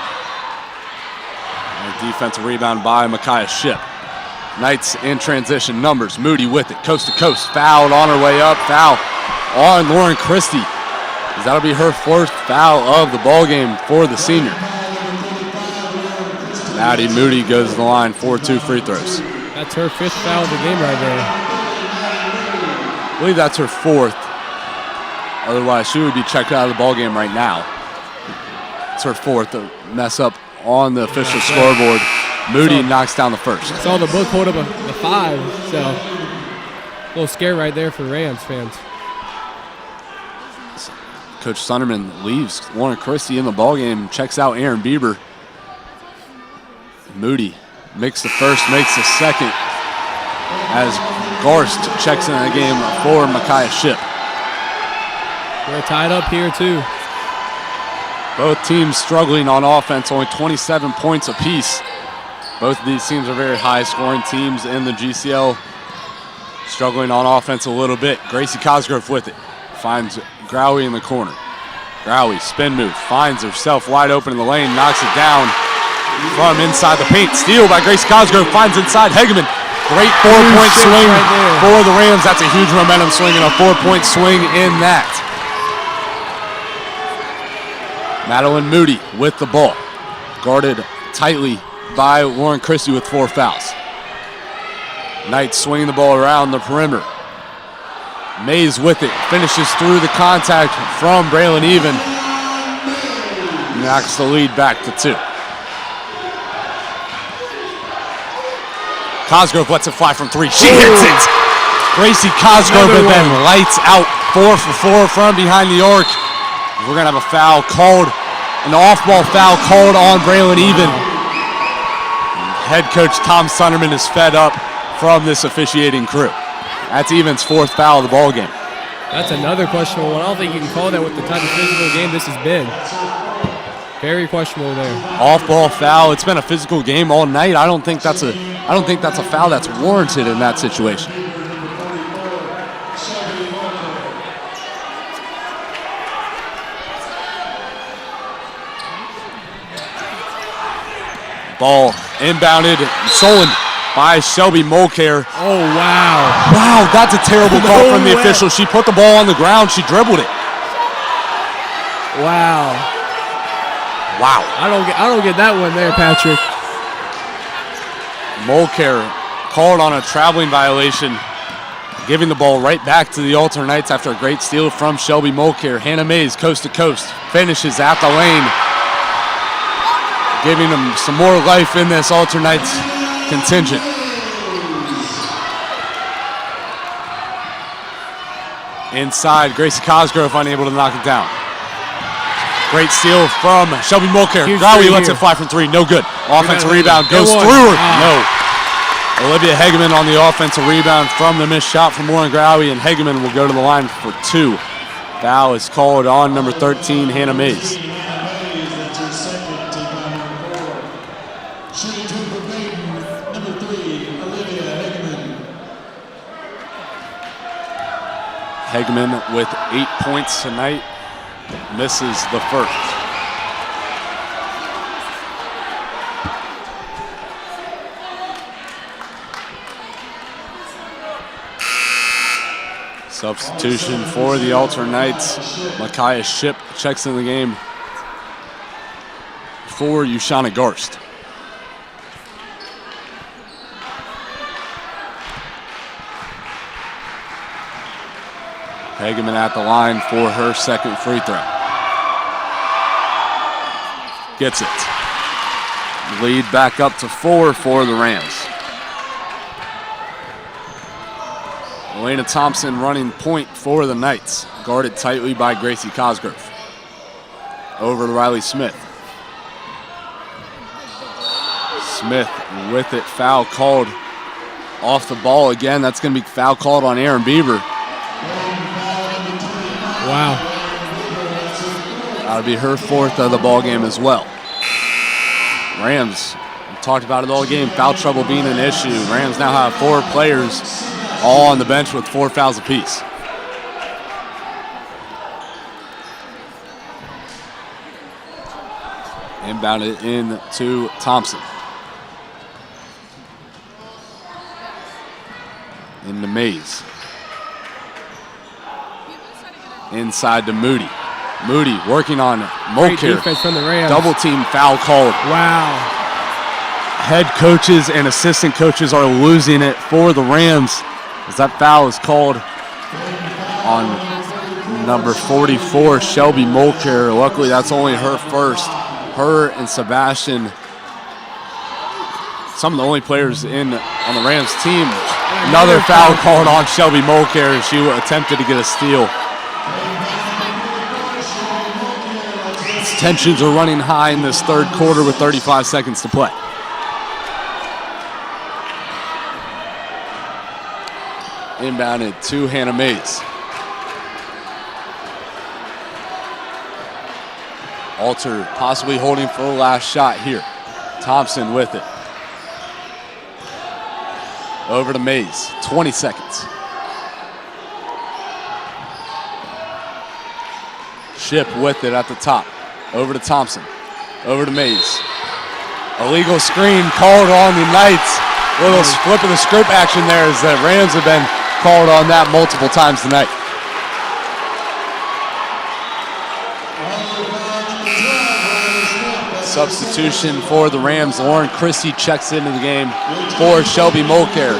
And a defensive rebound by Micaiah Shipp. Knights in transition, numbers, Moody with it, coast to coast, fouled on her way up, foul on Lauren Christie. As that'll be her 4th foul of the ball game for the senior. Maddie Moody goes to the line for 2 free throws. That's her 5th foul of the game right there. I believe that's her 4th. Otherwise, she would be checked out of the ball game right now. It's her 4th. A mess up on the official scoreboard. Moody knocks down the first. I saw the book hold up a 5, so a little scare right there for Rams fans. Coach Sunderman leaves Lauren Christie in the ballgame, checks out Aaron Bieber. Moody makes the first, makes the second, as Garst checks in the game for Micaiah Shipp. We're tied up here too. Both teams struggling on offense, only 27 points apiece. Both of these teams are very high-scoring teams in the GCL. Struggling on offense a little bit. Gracie Cosgrove with it. Finds Growie in the corner. Growie, spin move, finds herself wide open in the lane, knocks it down from inside the paint. Steal by Gracie Cosgrove, finds inside Hegeman. Great 4-point swing right for the Rams. That's a huge momentum swing and a 4-point swing in that. Madeline Moody with the ball. Guarded tightly by Lauren Christie with 4 fouls. Knights swinging the ball around the perimeter. Mays with it, finishes through the contact from Braylon Even. Knocks the lead back to 2. Cosgrove lets it fly from 3. She hits it! Gracie Cosgrove and then lights out 4 for 4 from behind the arc. We're going to have a foul called, an off-ball foul called on Braylon Even. Head coach Tom Sunderman is fed up from this officiating crew. That's Even's 4th foul of the ball game. That's another questionable one. I don't think you can call that with the type of physical game this has been. Very questionable there. Off-ball foul. It's been a physical game all night. I don't think that's a foul that's warranted in that situation. Ball inbounded, stolen by Shelby Mulcair. Oh, wow. Wow, that's a terrible call from the official. She put the ball on the ground. She dribbled it. Wow. Wow. I don't get that one there, Patrick. Mulcair called on a traveling violation, giving the ball right back to the Altar Knights after a great steal from Shelby Mulcair. Hannah Mays, coast to coast, finishes at the lane, giving them some more life in this Altar Knights contingent. Inside, Gracie Cosgrove unable to knock it down. Great steal from Shelby Mulcair. Growie lets it fly from 3, no good. Offensive rebound goes through her, no. Olivia Hegeman on the offensive rebound from the missed shot from Warren Growie, and Hegeman will go to the line for 2. Foul is called on number 13, Hannah Mays. Hegeman with 8 points tonight, misses the first. Substitution for the Altar Knights. Micaiah Shipp checks in the game for Ushana Garst. Hageman at the line for her second free throw. Gets it. Lead back up to 4 for the Rams. Elena Thompson running point for the Knights, guarded tightly by Gracie Cosgrove. Over to Riley Smith. Smith with it, foul called off the ball again. That's going to be foul called on Aaron Bieber. Wow. That'll be her 4th of the ball game as well. Rams, we talked about it all game, foul trouble being an issue. Rams now have 4 players all on the bench with 4 fouls apiece. Inbounded in to Thompson. In the Maze. Inside to Moody. Moody working on Great Mulcair. defense from the Rams. Double team foul called. Wow. Head coaches and assistant coaches are losing it for the Rams as that foul is called on number 44, Shelby Mulcair. Luckily, that's only her first. Her and Sebastian, some of the only players on the Rams team. Another foul called on Shelby Mulcair. She attempted to get a steal. Tensions are running high in this third quarter with 35 seconds to play. Inbounded to Hannah Mays. Alter possibly holding for the last shot here. Thompson with it. Over to Mays, 20 seconds. Ship with it at the top. Over to Thompson. Over to Mays. Illegal screen called on the Knights. Little flip of the script action there as the Rams have been called on that multiple times tonight. Substitution for the Rams. Lauren Christie checks into the game for Shelby Mulcair.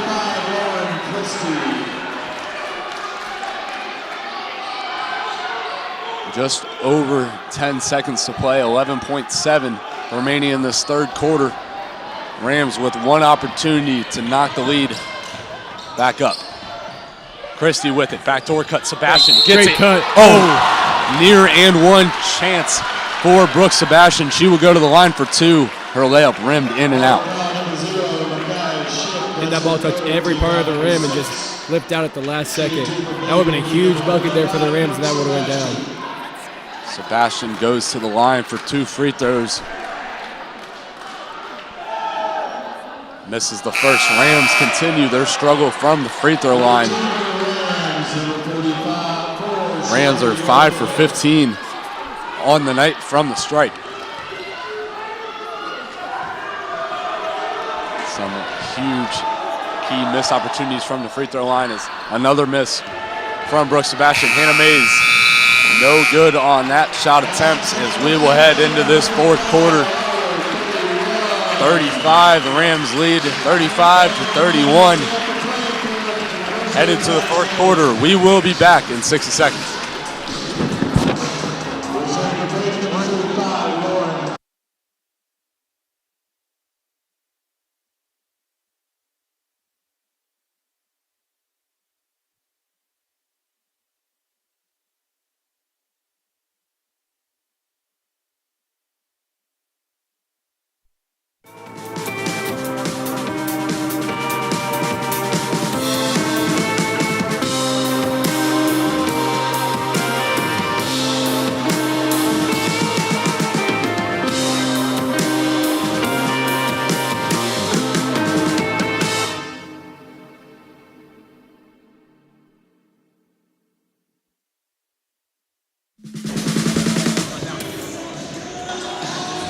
Just over 10 seconds to play, 11.7 remaining in this third quarter. Rams with one opportunity to knock the lead back up. Christie with it, backdoor cut, Sebastian gets Great it. cut. Oh, near and one chance for Brooke Sebastian. She will go to the line for 2. Her layup rimmed in and out. And that ball touched every part of the rim and just slipped out at the last second. That would have been a huge bucket there for the Rams, and that would have went down. Sebastian goes to the line for 2 free throws. Misses the first. Rams continue their struggle from the free throw line. Rams are 5 for 15 on the night from the stripe. Some huge key missed opportunities from the free throw line is another miss from Brooke Sebastian. Hannah Mays, no good on that shot attempt as we will head into this fourth quarter. 35, the Rams lead 35 to 31. Headed to the fourth quarter. We will be back in 60 seconds.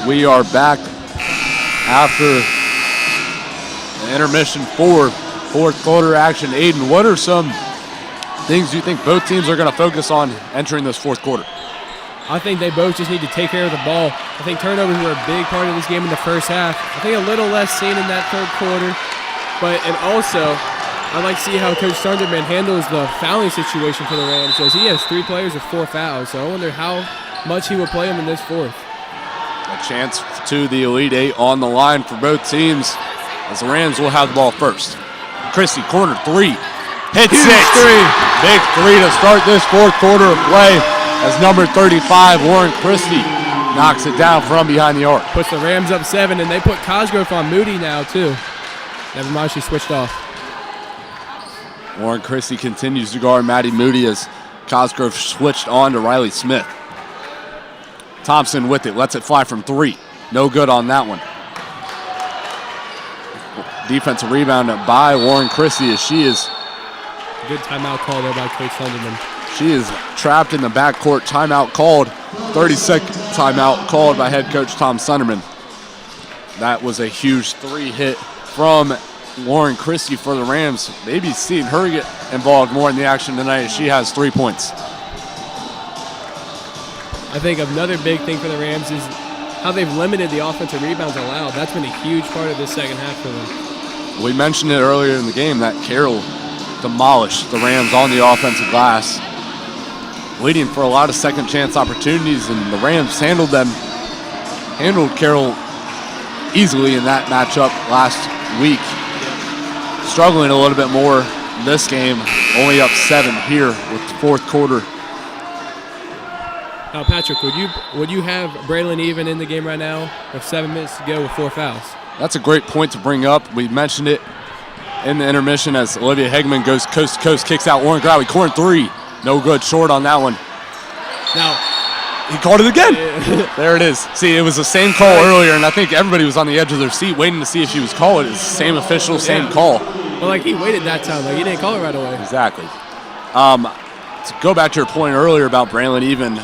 We are back after the intermission for fourth quarter action. Aiden, what are some things you think both teams are going to focus on entering this fourth quarter? I think they both just need to take care of the ball. I think turnovers were a big part of this game in the first half. I think a little less seen in that third quarter. And also, I'd like to see how Coach Sunderman handles the fouling situation for the Rams, as he has 3 players with 4 fouls. So I wonder how much he will play them in this fourth. A chance to the Elite Eight on the line for both teams, as the Rams will have the ball first. Christie, corner 3, hits it. Big 3 to start this fourth quarter of play, as number 35, Warren Christie, knocks it down from behind the arc. Puts the Rams up 7, and they put Cosgrove on Moody now, too. Never mind, she switched off. Warren Christie continues to guard Maddie Moody as Cosgrove switched on to Riley Smith. Thompson with it, lets it fly from 3. No good on that one. Defensive rebound by Warren Christie, as she is Good timeout call there by Coach Sunderman. She is trapped in the backcourt. Timeout called. 30-second timeout called by head coach Tom Sunderman. That was a huge 3 hit from Warren Christie for the Rams. Maybe seeing her get involved more in the action tonight, as she has 3 points. I think another big thing for the Rams is how they've limited the offensive rebounds allowed. That's been a huge part of this second half for them. We mentioned it earlier in the game that Carroll demolished the Rams on the offensive glass, waiting for a lot of second chance opportunities, and the Rams handled Carroll easily in that matchup last week. Struggling a little bit more this game, only up 7 here with the fourth quarter. Now, Patrick, would you have Braylon Even in the game right now with 7 minutes to go with 4 fouls? That's a great point to bring up. We mentioned it in the intermission as Olivia Hegman goes coast to coast, kicks out Warren Growey. Corner 3, no good, short on that one. Now, he called it again. There it is. See, it was the same call earlier, and I think everybody was on the edge of their seat waiting to see if she was calling it. It's the same official, same call. Well, like, he waited that time. Like, he didn't call it right away. Exactly. To go back to your point earlier about Braylon Even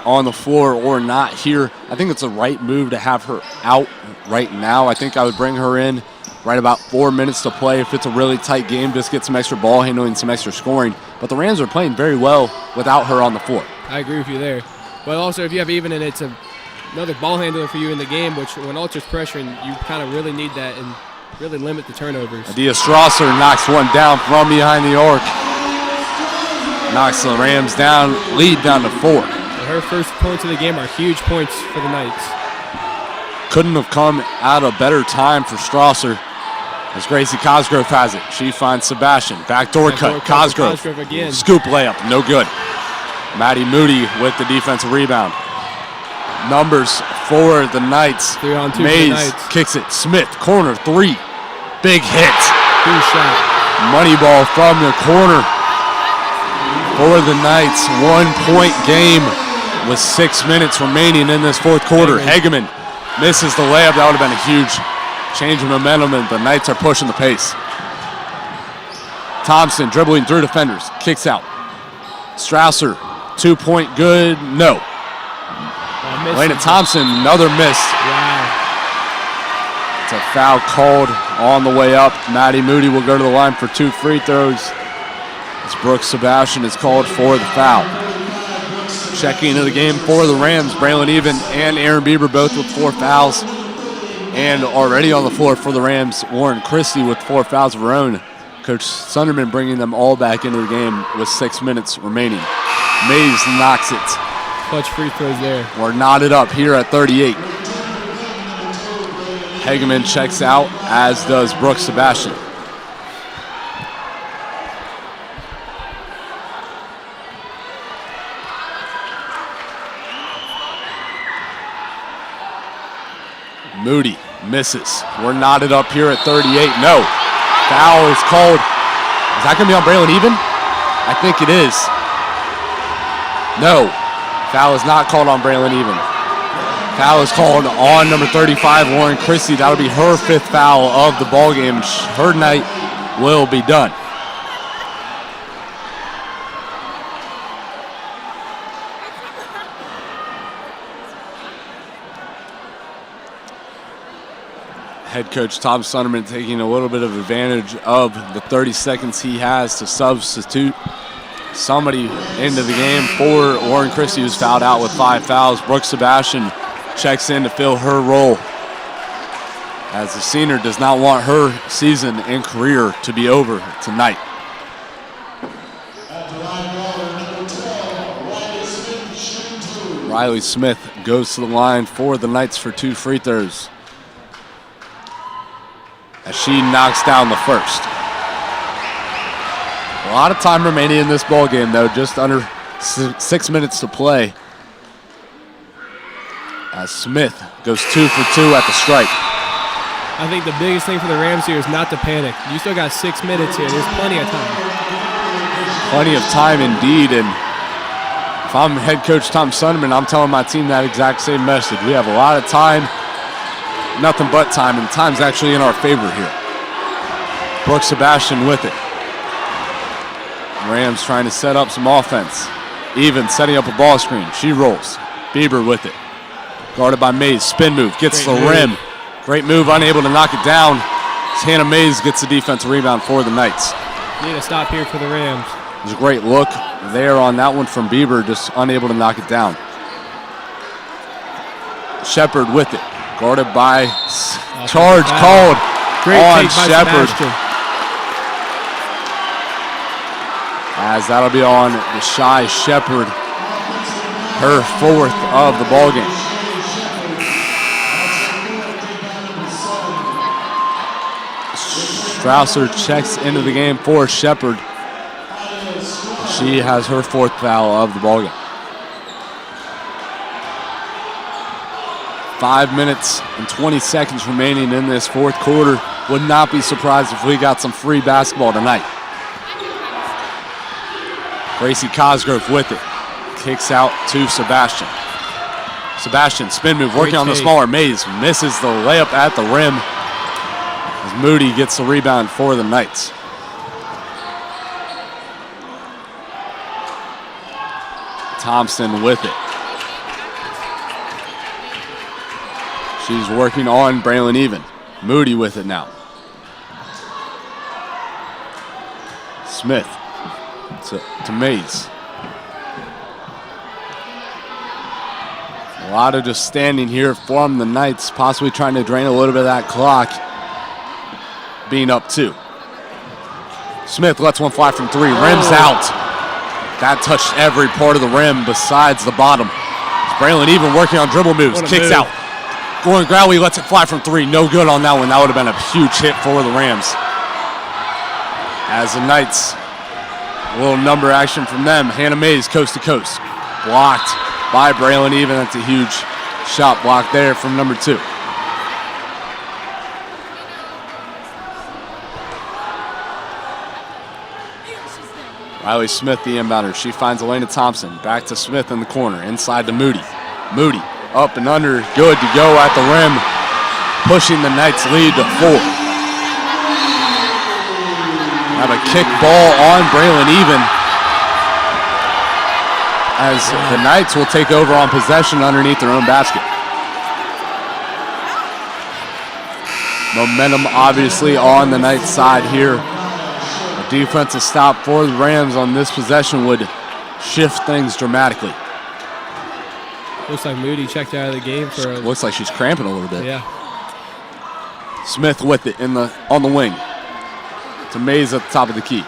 on the floor or not here, I think it's the right move to have her out right now. I think I would bring her in right about 4 minutes to play if it's a really tight game, just get some extra ball handling, some extra scoring. But the Rams are playing very well without her on the floor. I agree with you there. But also, if you have Even, and it's another ball handler for you in the game, which when Ultra's pressuring, you kind of really need that and really limit the turnovers. Adia Strasser knocks one down from behind the arc. Knocks the Rams down, lead down to 4. Her first points of the game are huge points for the Knights. Couldn't have come at a better time for Strasser, as Gracie Cosgrove has it. She finds Sebastian. Backdoor cut. Cosgrove again. Scoop layup. No good. Maddie Moody with the defensive rebound. Numbers for the Knights. 3 on 2 Mays for the Knights. kicks it. Smith, corner 3. Big hit. Huge shot. Money ball from the corner for the Knights. 1-point game with 6 minutes remaining in this fourth quarter. Hegeman misses the layup. That would have been a huge change of momentum, and the Knights are pushing the pace. Thompson dribbling through defenders, kicks out. Strasser, 2-point good, no. Elena Thompson, another miss. Wow. It's a foul called on the way up. Maddie Moody will go to the line for 2 free throws, as Brooks Sebastian is called for the foul. Checking into the game for the Rams, Braylon Even and Aaron Bieber both with 4 fouls. And already on the floor for the Rams, Warren Christie with 4 fouls of her own. Coach Sunderman bringing them all back into the game with 6 minutes remaining. Mays knocks it. Clutch free throws there. We're knotted up here at 38. Hegeman checks out, as does Brooks Sebastian. Moody misses. We're knotted up here at 38. No. Foul is called. Is that going to be on Braylon Even? I think it is. No. Foul is not called on Braylon Even. Foul is called on number 35, Warren Christie. That'll be her 5th foul of the ball game. Her night will be done. Head coach Tom Sunderman taking a little bit of advantage of the 30 seconds he has to substitute somebody into the game for Warren Christie, who's fouled out with 5 fouls. Brooks Sebastian checks in to fill her role. as the senior does not want her season and career to be over tonight. Riley Smith goes to the line for the Knights for 2 free throws, as she knocks down the first. A lot of time remaining in this ball game, though, just under 6 minutes to play, as Smith goes 2 for 2 at the stripe. I think the biggest thing for the Rams here is not to panic. You still got 6 minutes here. There's plenty of time. Plenty of time indeed, and if I'm head coach Tom Sunderman, I'm telling my team that exact same message. We have a lot of time, nothing but time, and time's actually in our favor here. Brooke Sebastian with it. Rams trying to set up some offense. Even setting up a ball screen. She rolls. Bieber with it. Guarded by Mays. Spin move. Gets to the rim. Great move. Unable to knock it down. Hannah Mays gets the defensive rebound for the Knights. Need a stop here for the Rams. There's a great look there on that one from Bieber. Just unable to knock it down. Shepard with it. Guarded by charge called on Shepard. As that'll be on the Shy Shepard, her 4th of the ball game. Strausser checks into the game for Shepard. She has her 4th foul of the ball game. 5 minutes and 20 seconds remaining in this 4th quarter. Would not be surprised if we got some free basketball tonight. Gracie Cosgrove with it. Kicks out to Sebastian. Sebastian, spin move, working on the smaller Mays. Misses the layup at the rim as Moody gets the rebound for the Knights. Thompson with it. She's working on Braylon Even. Moody with it now. Smith to Mays. A lot of just standing here from the Knights, possibly trying to drain a little bit of that clock, being up 2. Smith lets one fly from 3, rims out. That touched every part of the rim besides the bottom. Braylon Even working on dribble moves, kicks out. Going Growley lets it fly from 3, no good on that one. That would have been a huge hit for the Rams. As the Knights, a little number action from them. Hannah Mays coast to coast. Blocked by Braylon Even. That's a huge shot block there from number 2. Riley Smith, the inbounder. She finds Elena Thompson. Back to Smith in the corner. Inside to Moody. Moody up and under. Good to go at the rim. Pushing the Knights lead to 4. Have a kick ball on Braylon Even, as the Knights will take over on possession underneath their own basket. Momentum obviously on the Knights side here. A defensive stop for the Rams on this possession would shift things dramatically. Looks like Moody checked out of the game for Looks like she's cramping a little bit. Yeah. Smith with it on the wing. To Mays at the top of the key.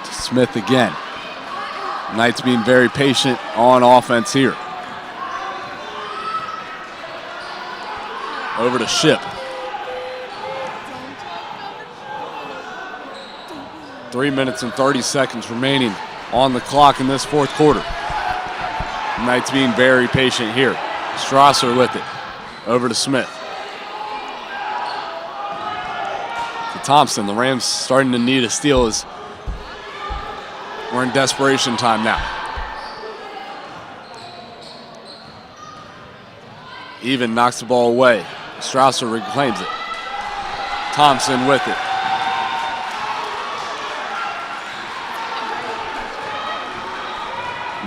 To Smith again. Knights being very patient on offense here. Over to Ship. 3 minutes and 30 seconds remaining on the clock in this 4th quarter. Knights being very patient here. Strasser with it. Over to Smith. Thompson, the Rams starting to need a steal as we're in desperation time now. Even knocks the ball away. Strausser reclaims it. Thompson with it.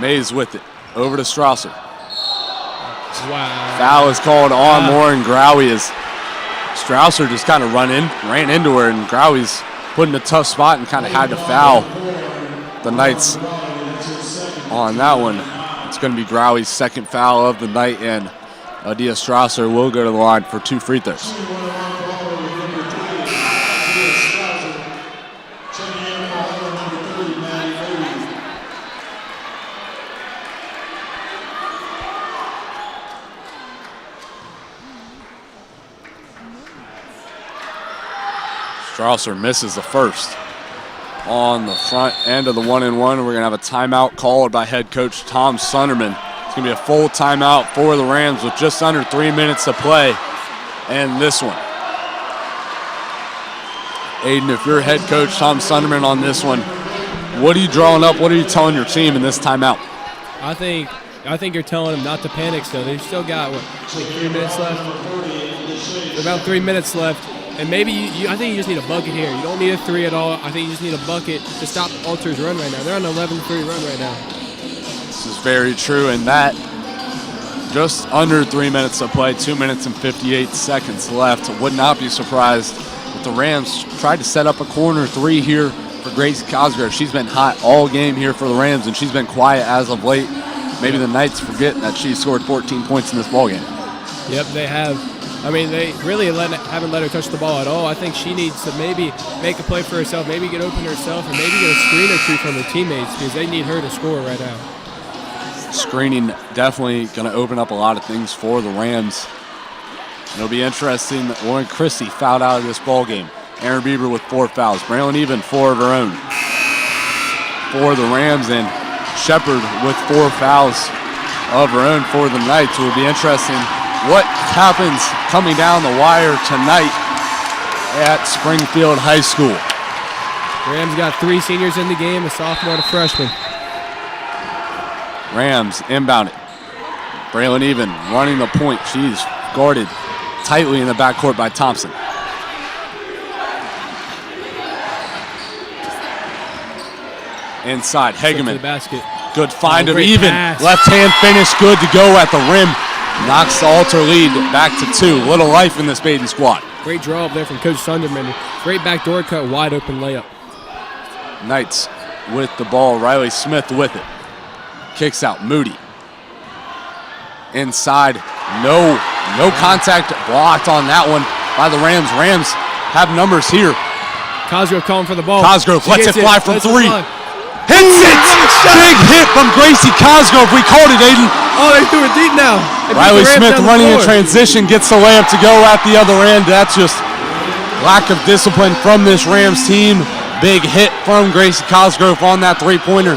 Mays with it. Over to Strausser. Wow. Foul is called on Lauren Growie as Strausser just kind of ran into her, and Growie's put in a tough spot and kind of had to foul the Knights on that one. It's going to be Growie's 2nd foul of the night, and Adia Strasser will go to the line for 2 free throws. Strasser misses the first. On the front end of the 1-and-1, we're going to have a timeout called by head coach Tom Sunderman. It's going to be a full timeout for the Rams with just under 3 minutes to play. And this one. Aiden, if you're head coach Tom Sunderman on this one, what are you drawing up? What are you telling your team in this timeout? I think you're telling them not to panic still. They've still got, 3 minutes left? About 3 minutes left. And maybe I think you just need a bucket here. You don't need a 3 at all. I think you just need a bucket to stop Ulter's run right now. They're on an 11-3 run right now. This is very true, and that just under 3 minutes to play, 2 minutes and 58 seconds left. Would not be surprised if the Rams tried to set up a corner 3 here for Gracie Cosgrove. She's been hot all game here for the Rams, and she's been quiet as of late. Maybe the Knights forget that she scored 14 points in this ballgame. Yep, they have. I mean, they really haven't let her touch the ball at all. I think she needs to maybe make a play for herself, maybe get open herself, and maybe get a screen or 2 from her teammates because they need her to score right now. Screening definitely going to open up a lot of things for the Rams. It'll be interesting. Lauren Christie fouled out of this ball game. Aaron Bieber with 4 fouls. Braylon Even 4 of her own for the Rams, and Shepard with 4 fouls of her own for the Knights. It will be interesting what happens coming down the wire tonight at Springfield High School. Rams got 3 seniors in the game, a sophomore and a freshman. Rams inbound it. Braylon Even running the point. She's guarded tightly in the backcourt by Thompson. Inside, Hegeman. Basket. Good find of great Even. pass. Left hand finish, good to go at the rim. Knocks the Alter lead back to 2. Little life in this Badin squad. Great draw up there from Coach Sunderman. Great backdoor cut, wide open layup. Knights with the ball. Riley Smith with it. Kicks out. Moody. Inside. No contact. Blocked on that one by the Rams. Rams have numbers here. Cosgrove calling for the ball. Cosgrove lets it fly from 3. Hits it! Big hit from Gracie Cosgrove. We called it, Aiden. Oh, they threw it deep now. Riley Smith running in transition, gets the layup to go at the other end. That's just lack of discipline from this Rams team. Big hit from Gracie Cosgrove on that 3-pointer.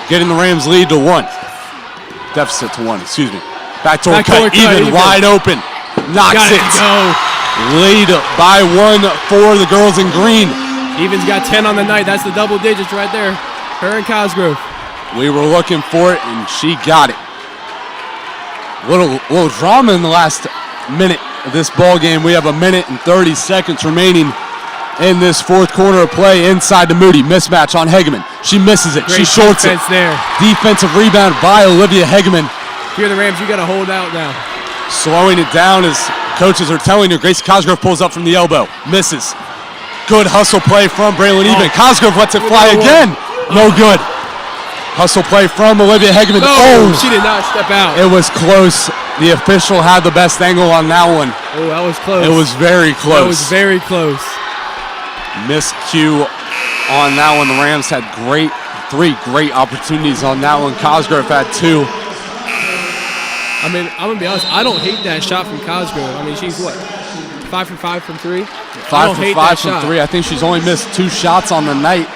Getting the Rams lead to 1. Deficit to 1, excuse me. Backdoor cut, even wide open. Knocks it. Lead by 1 for the girls in green. Even's got 10 on the night. That's the double digits right there. Her and Cosgrove. We were looking for it, and she got it. Little drama in the last minute of this ball game. We have 1 minute and 30 seconds remaining in this 4th quarter of play. Inside to Moody. Mismatch on Hegeman. She misses it. She shorts it. There. Defensive rebound by Olivia Hegeman. Here the Rams, you got to hold out now. Slowing it down as coaches are telling her. Gracie Cosgrove pulls up from the elbow. Misses. Good hustle play from Braylon Even. Cosgrove lets it fly again. No good. Hustle play from Olivia Hegeman. Oh, she did not step out. It was close. The official had the best angle on that one. Oh, that was close. It was very close. That was very close. Miscue on that one. The Rams had 3 great opportunities on that one. Cosgrove had 2. I mean, I'm going to be honest. I don't hate that shot from Cosgrove. I mean, she's what? 5 for 5 from 3? 5 for 5 from 3. I think she's only missed 2 shots on the night.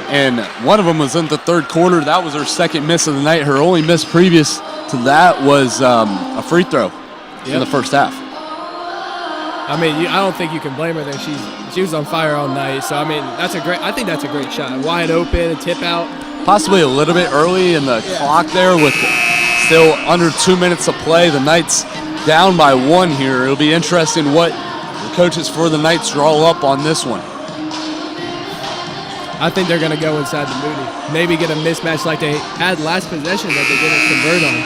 And one of them was in the 3rd quarter. That was her 2nd miss of the night. Her only miss previous to that was a free throw in the 1st half. I mean, I don't think you can blame her there. She was on fire all night. So I mean, I think that's a great shot. Wide open, a tip out. Possibly a little bit early in the clock there with still under 2 minutes to play. The Knights down by 1 here. It'll be interesting what the coaches for the Knights draw up on this one. I think they're going to go inside the Moody. Maybe get a mismatch like they had last possession that they didn't convert on.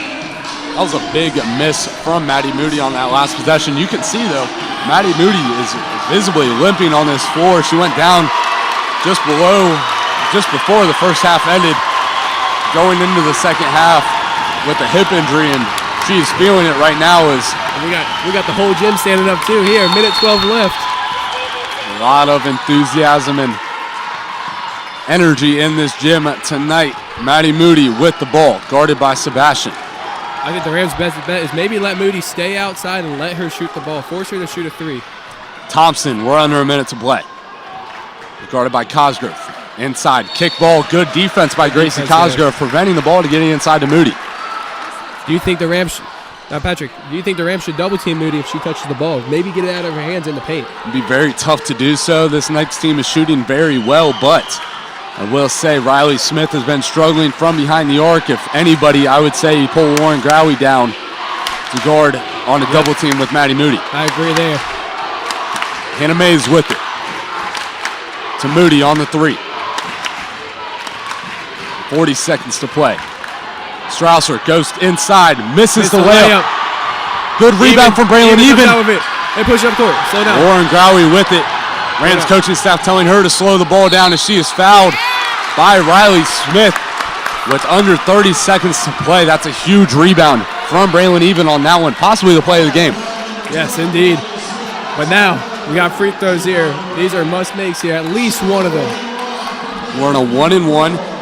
That was a big miss from Maddie Moody on that last possession. You can see, though, Maddie Moody is visibly limping on this floor. She went down just before the 1st half ended, going into the 2nd half with a hip injury, and she is feeling it right now. And we got the whole gym standing up too here. Minute 12 left. A lot of enthusiasm and energy in this gym tonight. Maddie Moody with the ball, guarded by Sebastian. I think the Rams' best bet is maybe let Moody stay outside and let her shoot the ball. Force her to shoot a 3. Thompson, we're under a minute to play. Guarded by Cosgrove. Inside, kick ball, good defense by Gracie Cosgrove, preventing the ball to getting inside to Moody. Do you think the Rams, Patrick, do you think the Rams should double team Moody if she touches the ball? Maybe get it out of her hands in the paint. It'd be very tough to do so. This next team is shooting very well, but I will say Riley Smith has been struggling from behind the arc. If anybody, I would say you pull Warren Growie down to guard on a double team with Maddie Moody. I agree there. Hannah Mays with it. To Moody on the 3. 40 seconds to play. Strausser goes inside, misses the layup. Good rebound from Braylon Even. They push up court. Slow down. Warren Growie with it. Rams coaching staff telling her to slow the ball down as she is fouled by Riley Smith with under 30 seconds to play. That's a huge rebound from Braylon Even on that one, possibly the play of the game. Yes, indeed. But now we got free throws here. These are must-makes here, at least one of them. We're on a 1-and-1.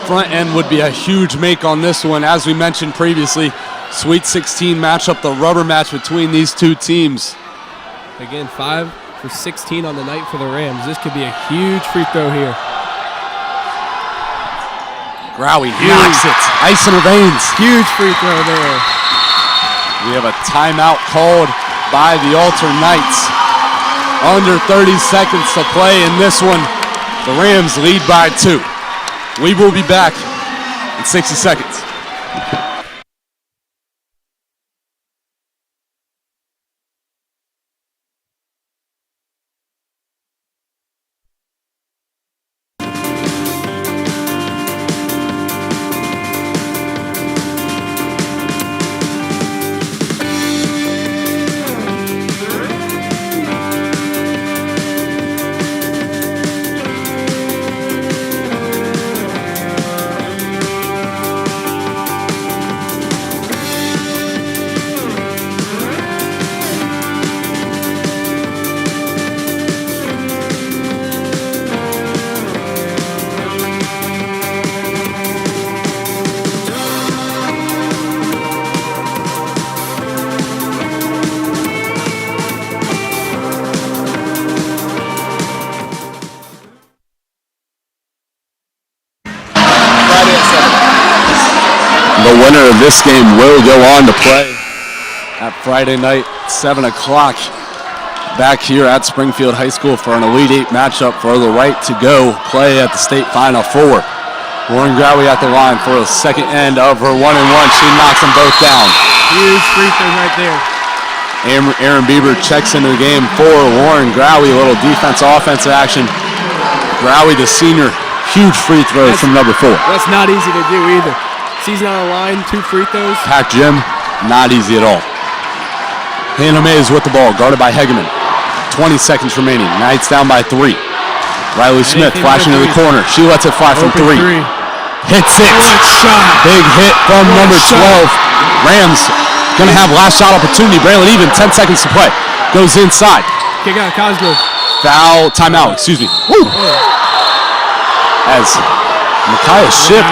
Front end would be a huge make on this one. As we mentioned previously, Sweet 16 matchup, the rubber match between these two teams. Again, 5 for 16 on the night for the Rams. This could be a huge free throw here. Growie knocks it. Ice in her veins. Huge free throw there. We have a timeout called by the Alter Knights. Under 30 seconds to play in this one. The Rams lead by 2. We will be back in 60 seconds. The winner of this game will go on to play at Friday night, 7 o'clock, back here at Springfield High School for an Elite 8 matchup for the right to go play at the state Final Four. Warren Growie at the line for the second end of her 1-and-1. She knocks them both down. Huge free throw right there. Aaron Bieber checks into the game for Warren Growie. A little defense-offensive action. Growie, the senior, huge free throws from number 4. That's not easy to do either. Season on the line, 2 free throws. Packed gym, not easy at all. Hannah Mays with the ball, guarded by Hegeman. 20 seconds remaining. Knights down by 3. Riley Smith flashing to the corner. She lets it fly from 3. Hits it. Big hit from number 12. Rams going to have last shot opportunity. Braylon Even, 10 seconds to play. Goes inside. Kick out, Cosgrove. Foul, timeout, excuse me. Woo! As Micaiah Shipp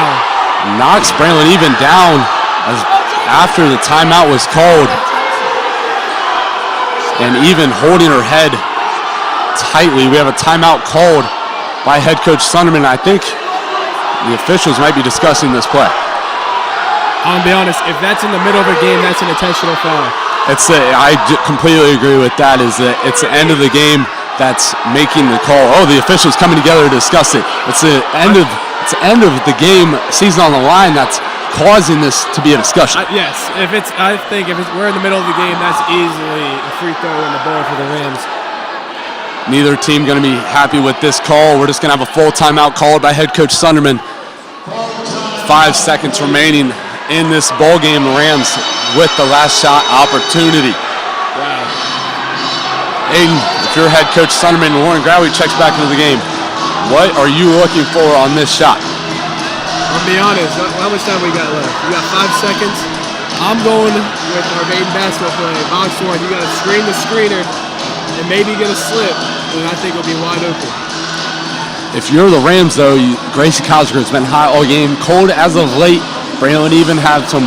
knocks Braylon Even down as after the timeout was called, and Even holding her head tightly. We have a timeout called by head coach Sunderman. I think the officials might be discussing this play. I'll be honest, if that's in the middle of a game, that's an intentional foul. I completely agree with that. It's the end of the game that's making the call. Oh, the officials coming together to discuss it. It's the end of the game, season on the line, that's causing this to be a discussion. Yes, I think if we're in the middle of the game, that's easily a free throw in the ball for the Rams. Neither team going to be happy with this call. We're just going to have a full timeout called by head coach Sunderman. 5 seconds remaining in this ball game. The Rams with the last shot opportunity. Wow. Aiden, if you're head coach Sunderman and Warren Growie checks back into the game, what are you looking for on this shot? I'll be honest, how much time we got left? We got 5 seconds. I'm going with our main basketball play. Box one, you got to screen the screener and maybe get a slip, and I think it'll be wide open. If you're the Rams, though, Gracie Cosgrove's been hot all game. Cold as of late. Braylon even had some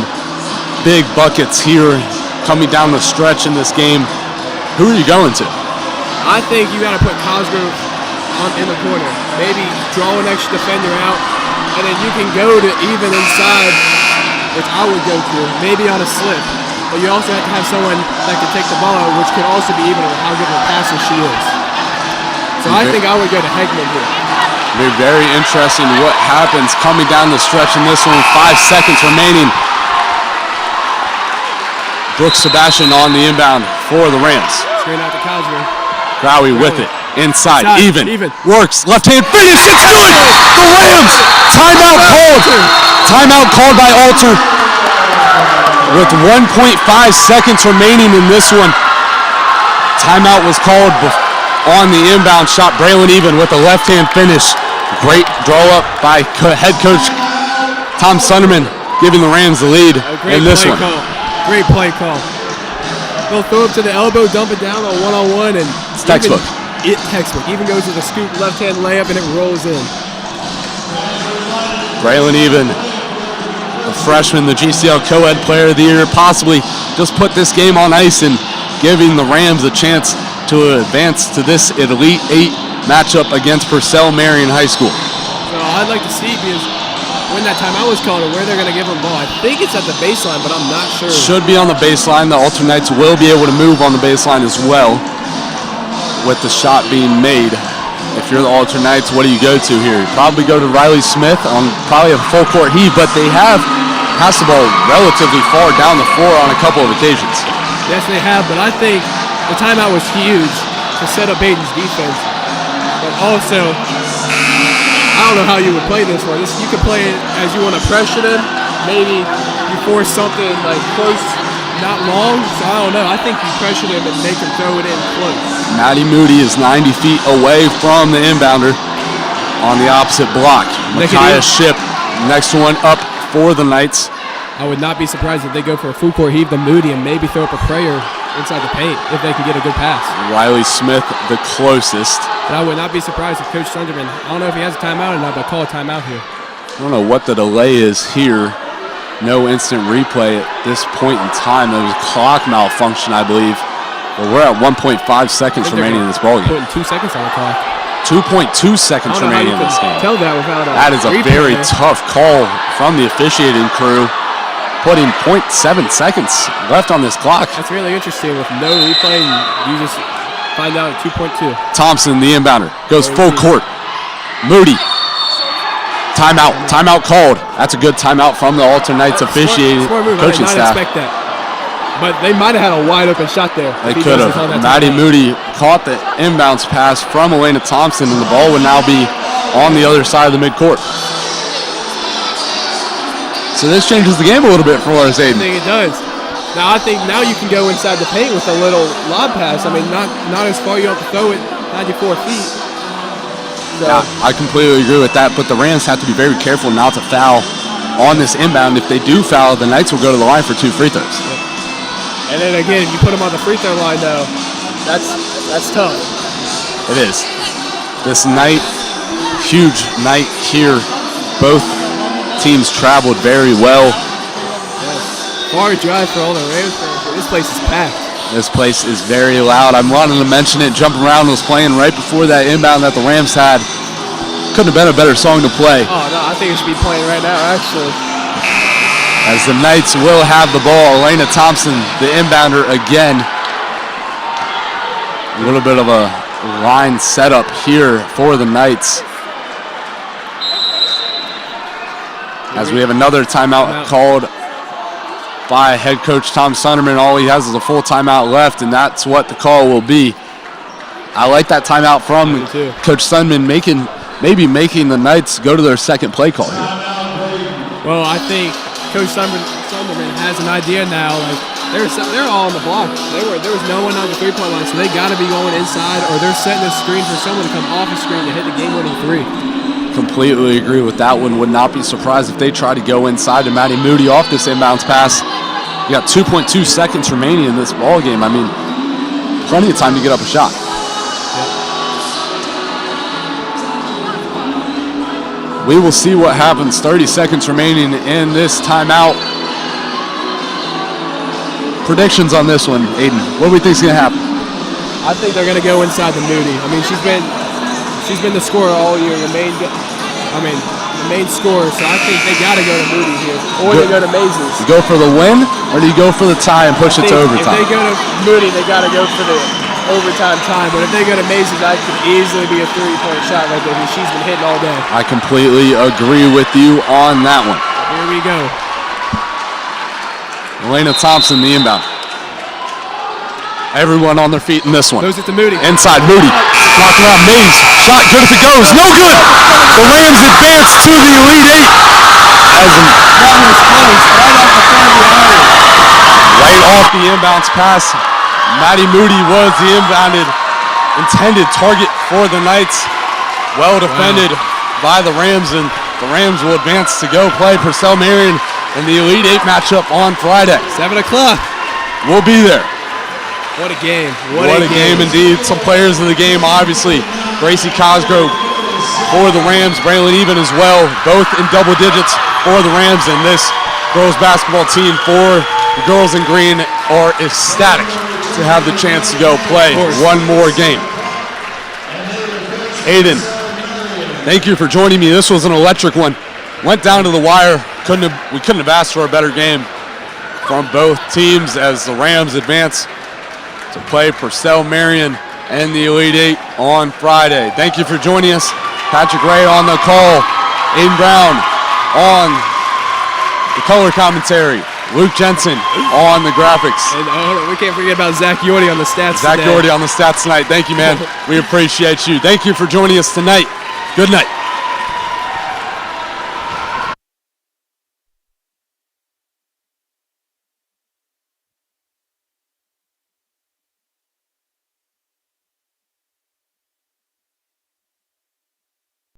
big buckets here coming down the stretch in this game. Who are you going to? I think you got to put Cosgrove in the corner. Maybe draw an extra defender out, and then you can go to even inside, which I would go to, maybe on a slip. But you also have to have someone that can take the ball out, which could also be even with how good of a passer she is. So I think I would go to Hegman here. It'll be very interesting what happens coming down the stretch in this one. 5 seconds remaining. Brooks Sebastian on the inbound for the Rams. Screen out to Cosgrove. Growie with it. Inside. Even. Works. Left hand finish. It's good. The Rams. Timeout called. Timeout called by Alter. With 1.5 seconds remaining in this one. Timeout was called on the inbound shot. Braylon Even with a left hand finish. Great draw up by head coach Tom Sunderman, giving the Rams the lead in this one. Great play call. They'll throw it to the elbow, dump it down on one-on-one, and it's textbook. Textbook. Even goes to the scoop left-hand layup, and it rolls in. Braylon Even, the freshman, the GCL Co-Ed Player of the Year, possibly just put this game on ice and giving the Rams a chance to advance to this Elite Eight matchup against Purcell Marion High School. So I'd like to see, because when that timeout was called and where they're going to give them the ball. I think it's at the baseline, but I'm not sure. Should be on the baseline. The Alternates will be able to move on the baseline as well with the shot being made. If you're the Alternates, what do you go to here? You probably go to Riley Smith on probably a full court heave, but they have passed the ball relatively far down the floor on a couple of occasions. Yes, they have, but I think the timeout was huge to set up Badin's defense. But also, I don't know how you would play this one. You could play it as you want to pressure them. Maybe you force something like close, not long. So I don't know. I think you pressure them and make them throw it in close. Maddie Moody is 90 feet away from the inbounder on the opposite block. Micaiah Ship, next one up for the Knights. I would not be surprised if they go for a full court heave to Moody and maybe throw up a prayer inside the paint if they can get a good pass. Riley Smith, the closest. But I would not be surprised if Coach Sunderman, I don't know if he has a timeout or not, but call a timeout here. I don't know what the delay is here. No instant replay at this point in time. There was a clock malfunction, I believe. But we're at 1.5 seconds remaining in this ballgame. Putting 2 seconds on the clock. 2.2 seconds remaining in this game. Tell that without a That is a very tough call from the officiating crew. Putting 0.7 seconds left on this clock. That's really interesting. With no replay, you just find out at 2.2. Thompson, the inbounder, goes full court. Moody. Timeout. Timeout called. That's a good timeout from the Alternates officiating coaching staff. I did not expect that. But they might have had a wide open shot there. They could have. Maddie Moody caught the inbounds pass from Elena Thompson, and the ball would now be on the other side of the midcourt. So this changes the game a little bit for Lawrence Aiden. I think it does. Now I think now you can go inside the paint with a little lob pass. I mean, not as far. You have to throw it 94 feet. So. Yeah, I completely agree with that, but the Rams have to be very careful not to foul on this inbound. If they do foul, the Knights will go to the line for 2 free throws. Yep. And then again, if you put them on the free throw line, though, that's tough. It is. This night, huge night here. Both teams traveled very well. Yes. Far drive for all the Rams fans, but this place is packed. This place is very loud. I'm wanting to mention it. Jump Around was playing right before that inbound that the Rams had. Couldn't have been a better song to play. Oh, no, I think it should be playing right now, actually. As the Knights will have the ball. Elena Thompson, the inbounder again. A little bit of a line setup here for the Knights. As we have another timeout called by head coach Tom Sunderman. All he has is a full timeout left, and that's what the call will be. I like that timeout from Coach Sunderman, maybe making the Knights go to their second play call here. Well, I think Coach Sunderman has an idea now. Like they're all on the block. There was no one on the three-point line, so they got to be going inside, or they're setting a screen for someone to come off the screen to hit the game-winning three. Completely agree with that one. Would not be surprised if they try to go inside to Maddie Moody off this inbounds pass. You got 2.2 seconds remaining in this ball game. I mean, plenty of time to get up a shot. We will see what happens. 30 seconds remaining in this timeout. Predictions on this one, Aiden. What do we think is going to happen? I think they're going to go inside the Moody. I mean, she's been the scorer all year, the main scorer. So I think they got to go to Moody here, or they go to Maisie's. You go for the win, or do you go for the tie and push it to overtime? If they go to Moody, they got to go for the overtime time. But if they go to Maisie's, that could easily be a 3-point shot right there because she's been hitting all day. I completely agree with you on that one. Here we go. Elena Thompson, the inbound. Everyone on their feet in this one. Goes it to Moody. Inside, Moody. Blocked around Mays. Shot good if it goes. No good. The Rams advance to the Elite Eight. That was close. Right off the inbounds pass. Maddie Moody was the intended target for the Knights. Well defended by the Rams, and the Rams will advance to go play Purcell Marion in the Elite Eight matchup on Friday. 7 o'clock. We'll be there. What a game. What a game indeed. Some players of the game, obviously. Gracie Cosgrove for the Rams. Braylon Even as well. Both in double digits for the Rams. And this girls basketball team for the girls in green are ecstatic to have the chance to go play one more game. Aiden, thank you for joining me. This was an electric one. Went down to the wire. We couldn't have asked for a better game from both teams as the Rams advance to play Purcell Marion and the Elite Eight on Friday. Thank you for joining us. Patrick Ray on the call. Aiden Brown on the color commentary. Luke Jensen on the graphics. And we can't forget about Zach Yorty on the stats Zach today. Yorty on the stats tonight. Thank you, man. We appreciate you. Thank you for joining us tonight. Good night.